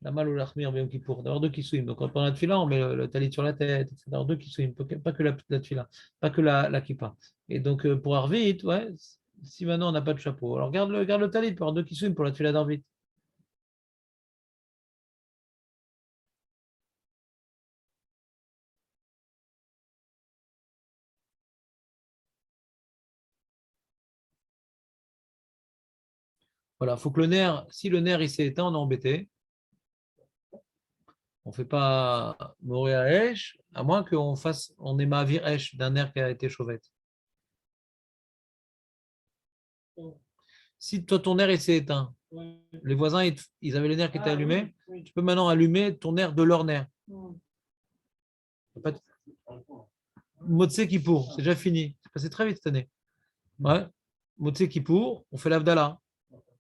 la mal ou l'achmir bien pour d'avoir 2 kisouim. Donc pendant la tefila, on met le talit sur la tête, etc. D'avoir 2 kisouim, pas que la tefila, pas que la kippa. Et donc pour Arvit, ouais, si maintenant on n'a pas de chapeau, alors garde le talit pour avoir 2 kisouim pour la tefila d'Arvit. Voilà, il faut que le nerf, si le nerf il s'est éteint, on est embêté. On ne fait pas mourir à Esh, à moins on ait Mavir Esh d'un nerf qui a été chauvette. Si toi, ton nerf il s'est éteint, les voisins, ils avaient le nerf qui était allumé, tu peux maintenant allumer ton nerf de leur nerf. Motse Kippour, c'est déjà fini. C'est passé très vite cette année. Ouais. Motse Kippour, on fait l'Avdallah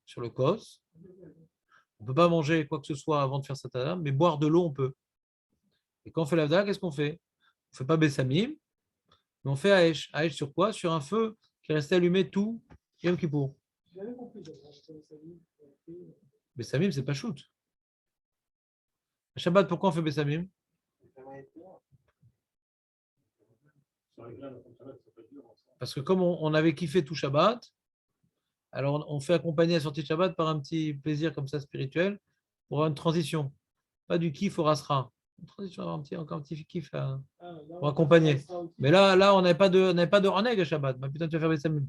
sur le kos. On ne peut pas manger quoi que ce soit avant de faire Satalam, mais boire de l'eau, on peut. Et quand on fait l'Avdallah, qu'est-ce qu'on fait? ne fait pas Bessamim, mais on fait Aesh. Aesh sur quoi? Sur un feu qui est resté allumé tout Yom Kippour. J'avais compris, j'avais Bessamim, c'est pas shoot. Shabbat, pourquoi on fait Bessamim? Parce que comme on avait kiffé tout Shabbat, alors on fait accompagner la sortie de Shabbat par un petit plaisir comme ça spirituel pour avoir une transition. Pas du kiff au rasra. Une transition, encore un petit kiff pour accompagner. Mais là on n'avait pas de reneg à Shabbat. Bah, putain, tu vas faire Bessamim.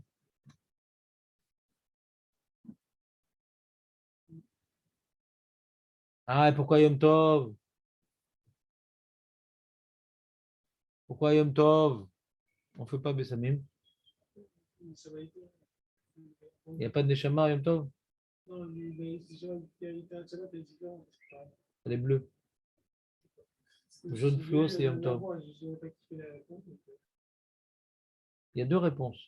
Ah, et pourquoi Yom Tov? Pourquoi Yom Tov? On ne fait pas Bessamim. Il n'y a pas de Neshama Yom Tov? Elle est bleue. Le jaune fluo, c'est Yom Tov. Il y a deux réponses.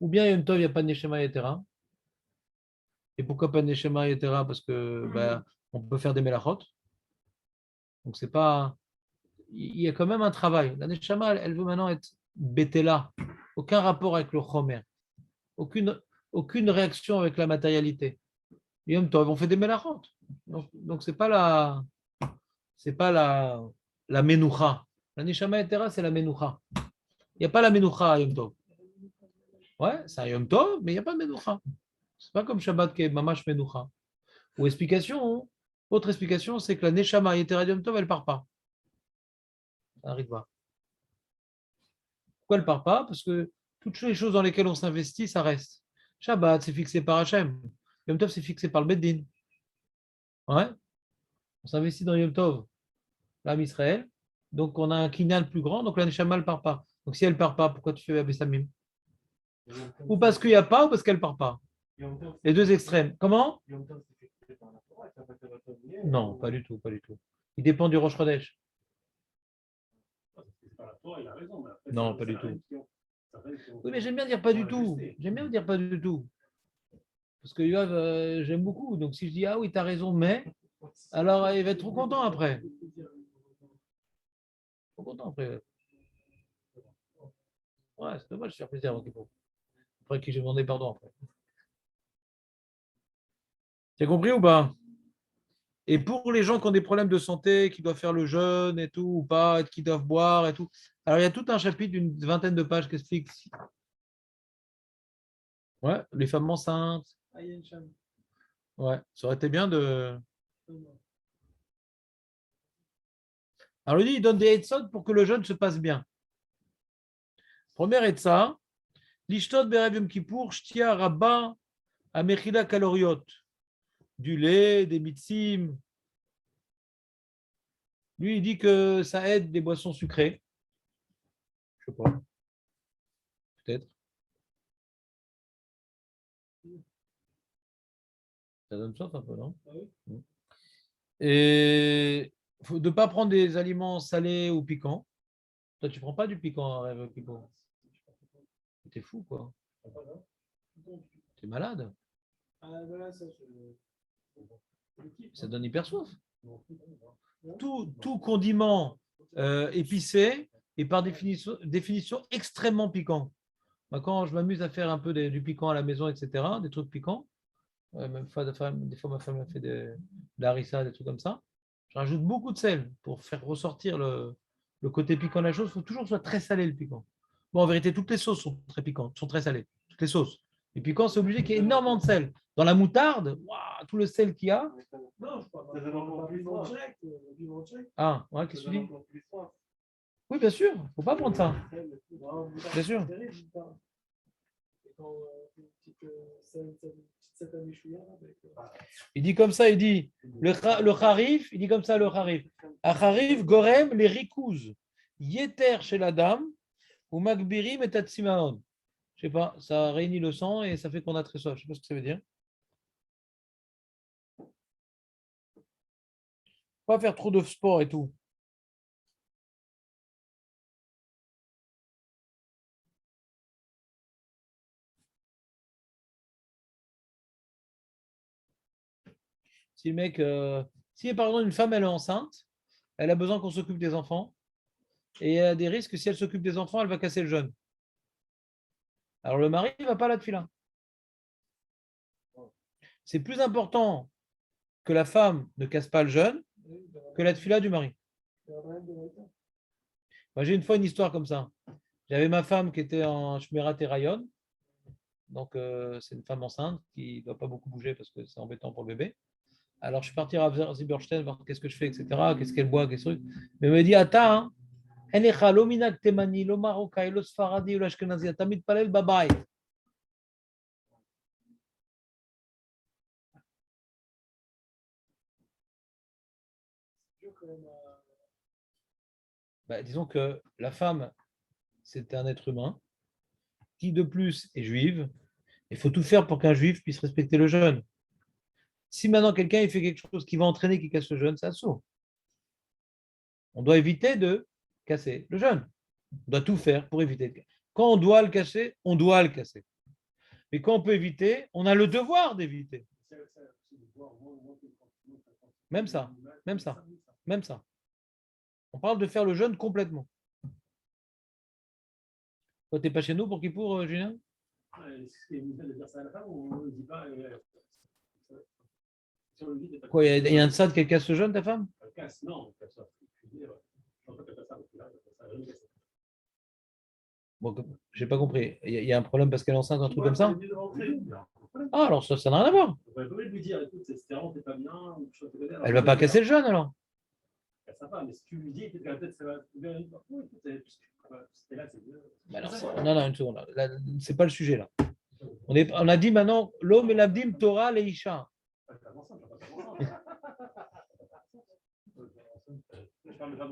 Ou bien Yom Tov, il n'y a pas de Neshama Yetera. Et pourquoi pas de Neshama Yetera? Parce que on peut faire des Melachot. Donc c'est pas. Il y a quand même un travail. La Neshama, elle veut maintenant être Betela. Aucun rapport avec le Chomer. Aucune réaction avec la matérialité. Yom Tov, on fait des Melachot. Donc c'est pas la Menoucha. La Neshama Yetera, c'est la Menoucha. Il n'y a pas la Menoucha à Yom Tov. Ouais, c'est un Yom Tov, mais il n'y a pas de Menoucha. C'est pas comme Shabbat qui est Mamash Menoucha. Ou explication, autre explication, c'est que la Neshama Yetera Yom Tov, elle ne part pas. Ça arrive pas. Pourquoi elle ne part pas? Parce que toutes les choses dans lesquelles on s'investit, ça reste. Shabbat, c'est fixé par Hachem. Yom Tov, c'est fixé par le Beddin. Ouais. On s'investit dans Yom Tov, l'âme Israël. Donc, on a un kinyan plus grand, donc la Neshama ne part pas. Donc, si elle ne part pas, pourquoi tu fais Abessamim? Ou parce qu'il n'y a pas, ou parce qu'elle ne part pas. Les deux extrêmes. Comment? Non, pas du tout, pas du tout. Il dépend du Rosh Chodesh. Non, pas du tout. Oui, mais j'aime bien dire pas du tout. J'aime bien dire pas du tout. Parce que Yoav, j'aime beaucoup. Donc si je dis ah oui, tu as raison, mais alors il va être trop content après. Trop content après. Ouais, c'est dommage de faire plaisir avant qu'il faut. Après qui j'ai demandé pardon après. Tu as compris ou pas? Et pour les gens qui ont des problèmes de santé, qui doivent faire le jeûne et tout, ou pas, qui doivent boire et tout. Alors, il y a tout un chapitre d'une vingtaine de pages qui explique. Ouais, les femmes enceintes. Ouais, ça aurait été bien de. Alors, lui, il donne des etzot pour que le jeûne se passe bien. Première etza, l'ishtot berev yom kippour, shtia rabba amechila kaloriot. Du lait, des mitzim. Lui, il dit que ça aide les boissons sucrées. Je sais pas. Peut-être. Ça donne soif un peu, non? Et de ne pas prendre des aliments salés ou piquants. Toi, tu ne prends pas du piquant, Rêve Kippour. T'es fou, quoi. T'es malade. Ça donne hyper soif. Tout condiment épicé est par définition extrêmement piquant. Quand je m'amuse à faire un peu du piquant à la maison, etc., des trucs piquants, même des fois ma femme a fait de la harissa, des trucs comme ça, je rajoute beaucoup de sel pour faire ressortir le côté piquant de la chose. Il faut toujours que ce soit très salé le piquant. Bon, en vérité, toutes les sauces sont très piquantes, sont très salées. Toutes les sauces. Et piquant, c'est obligé qu'il y ait énormément de sel. Dans la moutarde, waouh, tout le sel qu'il y a. Non, je parle pas. Ah, ouais, qu'est-ce que tu dis? Oui, bien sûr, il ne faut pas prendre ça. Bien sûr. Il dit comme ça, il dit le harif, il dit comme ça le harif. A harif gorem les rikouz. Yeter chez la dame ou magbirim et tatsimaon. Je sais pas, ça réunit le sang et ça fait qu'on a très soif. Je sais pas ce que ça veut dire. Pas faire trop de sport et tout. Si le mec, si par exemple une femme elle est enceinte, elle a besoin qu'on s'occupe des enfants, Et il y a des risques que si elle s'occupe des enfants, elle va casser le jeûne. Alors le mari ne va pas à la tefila. C'est plus important que la femme ne casse pas le jeûne que la tefila du mari. Moi, j'ai une fois une histoire comme ça. J'avais ma femme qui était en Shmirat Hirayon. Donc, c'est une femme enceinte qui ne doit pas beaucoup bouger parce que c'est embêtant pour le bébé. Alors, je suis parti à Ziberstein voir qu'est-ce que je fais, etc. Qu'est-ce qu'elle boit, qu'est-ce que. Mais elle me dit, Ata, hein, Enecha, lo minak temani, lo marocain, lo sfaradi, lo ashkenazi, ata mitpalel babay. Bah, disons que la femme, c'est un être humain qui, de plus, est juive. Il faut tout faire pour qu'un juif puisse respecter le jeûne. Si maintenant quelqu'un il fait quelque chose qui va entraîner, qui casse le jeûne, c'est assaut. On doit éviter de casser le jeûne. On doit tout faire pour éviter. Quand on doit le casser, on doit le casser. Mais quand on peut éviter, on a le devoir d'éviter. Même ça, même ça, même ça. On parle de faire le jeûne complètement. Toi, tu n'es pas chez nous pour Kippour, Julien? Quoi, il y a un tzad qui casse le jeûne, ta femme? Bon, j'ai pas compris. Il y a un problème parce qu'elle est enceinte, un truc comme ça? Ah, alors ça n'a rien à voir. Elle va pas casser le jeûne alors? Mais si tu lui dis, peut-être ça va ouvrir une porte. Non, non, une seconde. C'est pas le sujet là. On a dit maintenant l'homme et l'abdim Torah les Isha.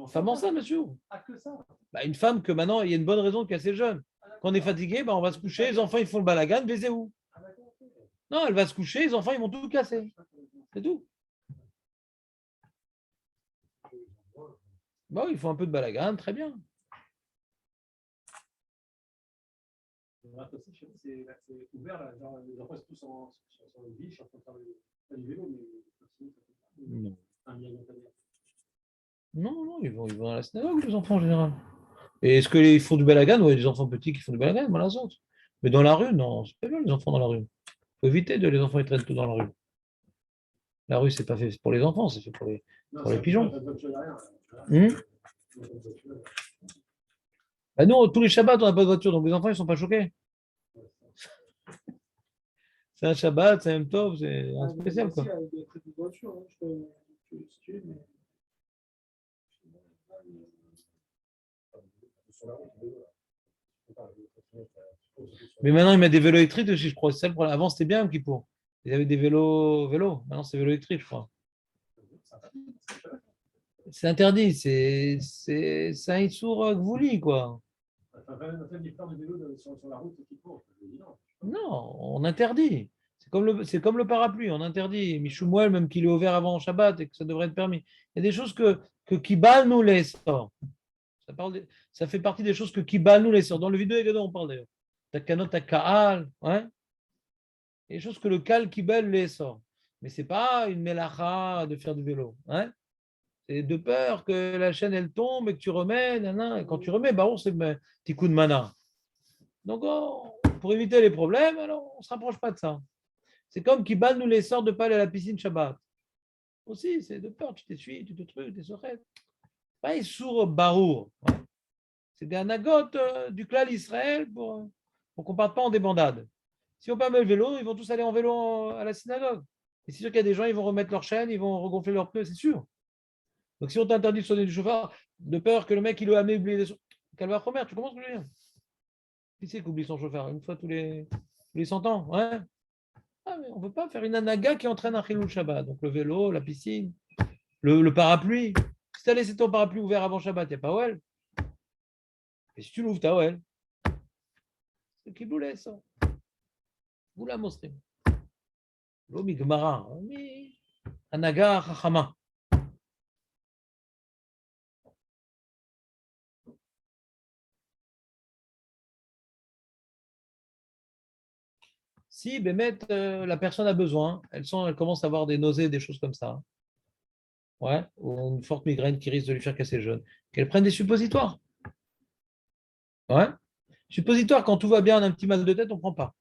Femme enceinte, monsieur. Bah, une femme que maintenant il y a une bonne raison de casser le jeûne. Quand on est fatigué, bah, on va se coucher, les enfants ils font le balagan, baisez où? Non, elle va se coucher, les enfants ils vont tout casser. C'est tout. Bah oui, il faut un peu de balagan, très bien. C'est ouvert, là, genre, les enfants sont tous sur le biche, en train de faire du vélo, mais non, non, ils vont à la synagogue, les enfants en général. Et est-ce qu'ils font du balagan? Oui, il y a des enfants petits qui font du balagan, voilà, autres. Mais dans la rue, non, c'est pas bien les enfants dans la rue. Il faut éviter de les enfants ils traînent tout dans la rue. La rue, c'est pas fait pour les enfants, c'est fait pour les pigeons. Bah nous, tous les Shabbats, on n'a pas de voiture, donc les enfants, ils ne sont pas choqués. C'est un Shabbat, c'est un Tov, c'est un spécial, quoi. Mais maintenant, ils mettent des vélos électriques aussi, je crois. C'est ça le problème. Avant, c'était bien, Kippour. Ils avaient des vélos. Maintenant, c'est vélo électrique, je crois. C'est interdit. C'est un Issour Gvouli, quoi. Non, on interdit. C'est comme le parapluie, on interdit. Michoumouel, même qu'il est ouvert avant Shabbat et que ça devrait être permis. Il y a des choses que Kibal nous les sort. Ça fait partie des choses que Kibal nous les sort. Dans le vidéo, on parle d'ailleurs. Takanot, Kaal, hein? Il y a des choses que le Kal Kibal les sort. Mais ce n'est pas une mélacha de faire du vélo. Hein? C'est de peur que la chaîne elle tombe et que tu remets. Et quand tu remets, c'est un petit coup de mana. Donc, pour éviter les problèmes, alors on ne se rapproche pas de ça. C'est comme Kibal nous les sort de ne pas aller à la piscine Shabbat. Aussi, c'est de peur, tu t'essuies, tu te trucs, tu t'es pas Issour Barour. Hein? C'est des anagotes du clan Israël pour qu'on ne parte pas en débandade. Si on permet le vélo, ils vont tous aller en vélo à la synagogue. Et c'est sûr qu'il y a des gens, ils vont remettre leur chaîne, ils vont regonfler leurs pneus, c'est sûr. Donc si on t'interdit de sonner du chauffard, de peur que le mec, il a amené oublié des calvaire première, tu comprends ce que je veux dire? Qui c'est qui oublie son chauffard une fois tous les 100 ans, hein? Mais on ne peut pas faire une anaga qui entraîne un chilul Shabbat. Donc le vélo, la piscine, le parapluie. Si tu as laissé ton parapluie ouvert avant Shabbat, il n'y a pas Oel. Et si tu l'ouvres, tu as Oel. C'est qui vous laisse. Vous la mostrez. L'homme Gemara, mais anaga chachama. Si Bémet, la personne a besoin, elle commence à avoir des nausées, des choses comme ça, ouais, ou une forte migraine qui risque de lui faire casser le jeûne, qu'elle prenne des suppositoires. Ouais. Suppositoire, quand tout va bien, on a un petit mal de tête, on ne prend pas.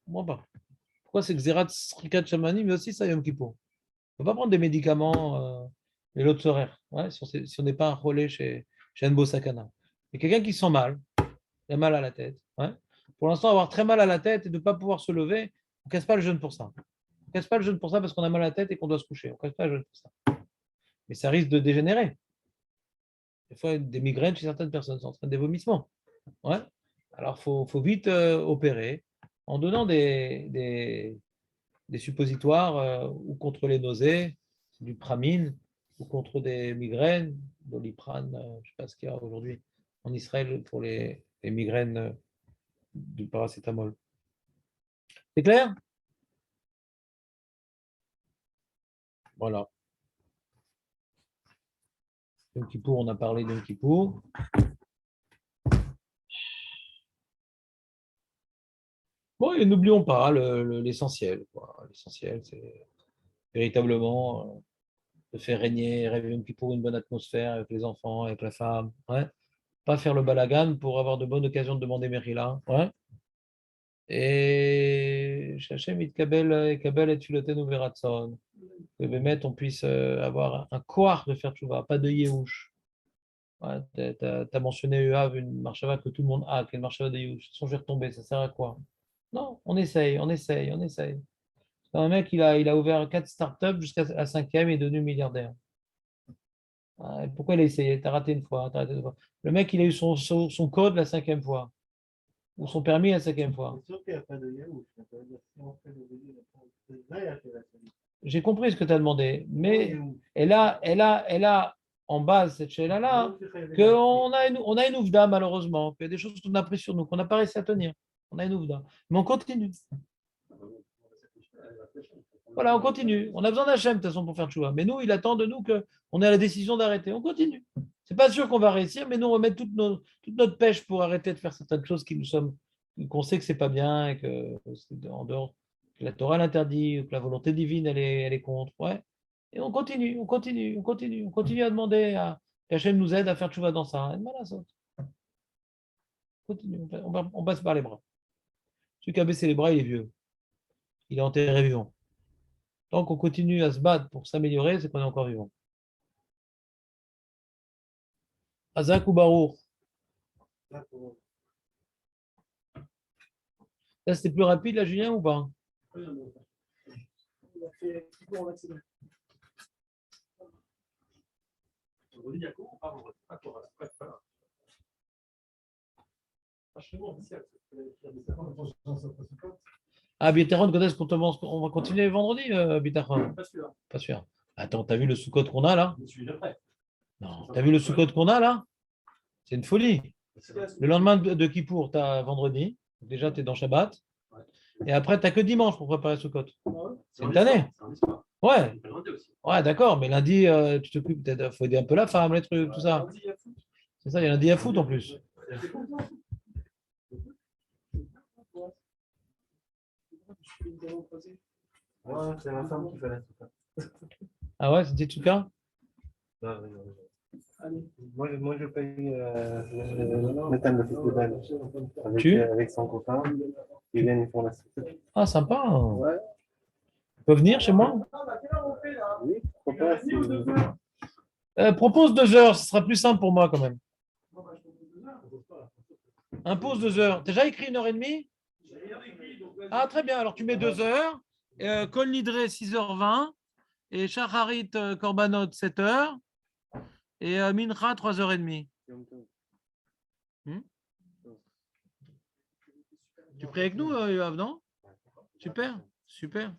On prend pas. Pourquoi c'est Xerat, Srikat, Shamani, mais aussi ça, Yom Kippour. On ne peut pas prendre des médicaments et l'autre horaire, ouais, si on n'est pas un relais chez Enbo Sakana. Et quelqu'un qui se sent mal, il a mal à la tête. Ouais. Pour l'instant, avoir très mal à la tête et de ne pas pouvoir se lever, on ne casse pas le jeûne pour ça. On ne casse pas le jeûne pour ça parce qu'on a mal à la tête et qu'on doit se coucher. On ne casse pas le jeûne pour ça. Mais ça risque de dégénérer. Des fois, des migraines chez certaines personnes, ça entraîne des vomissements. Ouais. Alors, faut vite opérer en donnant des suppositoires ou contre les nausées, du pramine, ou contre des migraines, doliprane, je ne sais pas ce qu'il y a aujourd'hui en Israël pour les migraines du paracétamol. C'est clair? Voilà. Yom Kippour, on a parlé de Yom Kippour. Bon, et n'oublions pas l'essentiel. L'essentiel, c'est véritablement de faire régner, rêver Yom Kippour, une bonne atmosphère avec les enfants, avec la femme. Ouais. Pas faire le balagan pour avoir de bonnes occasions de demander Mérila. Ouais. Et Shachem Itkabel et Tulotenu Veratson. Que Bémet, on puisse avoir un koar de faire tchouva, pas de Yehush. Ouais, tu as mentionné Uav, une marchava que tout le monde a, qui est une marchava de Yehush. Sans je vais retomber, ça sert à quoi? Non, on essaye, on essaye, on essaye. Un mec, il a ouvert 4 startups jusqu'à la cinquième et est devenu milliardaire. Ouais, pourquoi il a essayé? T'as raté une fois, t'as raté deux fois. Le mec, il a eu son code la cinquième fois, ou son permis la cinquième fois. C'est sûr qu'il n'y a pas de Yahoo. Ça veut dire que si on fait le début, là, il y a fait la série. J'ai compris ce que tu as demandé, mais Yahoo. elle a en base cette chaîne-là qu'on a une ouvda, malheureusement, qu'il y a des choses qu'on a prises sur nous, qu'on n'a pas réussi à tenir. On a une ouvda. Mais on continue. Voilà, on continue. On a besoin d'Hachem, de toute façon, pour faire tchouva. Mais nous, il attend de nous qu'on ait la décision d'arrêter. On continue. C'est pas sûr qu'on va réussir, mais nous, on va mettre toute notre pêche pour arrêter de faire certaines choses qu'on sait que c'est pas bien et que c'est en dehors, que la Torah l'interdit, que la volonté divine, elle est contre. Ouais. Et on continue, on continue, on continue, on continue à demander qu'Hachem nous aide à faire tchouva dans ça. On continue, on passe par les bras. Celui qui a baissé les bras, il est vieux. Il est enterré vivant. Tant qu'on continue à se battre pour s'améliorer, c'est qu'on est encore vivant. Azak ou Baruch. Là, c'était plus rapide, là, Julien, ou pas? On a fait Kippour en accéléré. On dit Yacoub, on parle pas Torah. Franchement, Ah, Bitaron, quand est-ce qu'on commence? On va continuer vendredi, Bitaron? pas sûr. Pas sûr. Attends, t'as vu le sous-code qu'on a là? Je suis d'après. Non, t'as vu le sous-code qu'on a là? C'est une folie. Le lendemain de Kippour, tu as vendredi. Déjà, tu es dans Shabbat. Et après, tu n'as que dimanche pour préparer Sukkot. C'est une année. Ouais. Ouais, d'accord. Mais lundi, tu t'occupes peut-être. Il faut aider un peu la femme, les trucs, tout ça. C'est ça, il y a lundi à foot en plus. Ouais, c'est ma femme qui fait la soupe. Ah ouais, c'était Tsuka? Moi, je paye Nathan le fils de avec son copain. Ils viennent, ils font la soupe. Ah, sympa. Ouais. Ils peuvent venir chez moi? Oui, pourquoi pas, Propose 2 heures, ce sera plus simple pour moi quand même. Impose 2 heures. Tu as déjà écrit 1h30? Ah, très bien. Alors tu mets 2 heures. Kol Nidre 6h20. Et Shacharit Korbanot 7h. Et Mincha 3h30. Tu es prêt avec nous, Yoav, non? Super, super.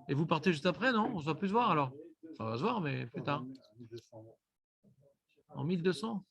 Et vous partez juste après, non? On ne va plus se voir alors? Ça va se voir, mais plus tard. En 1200.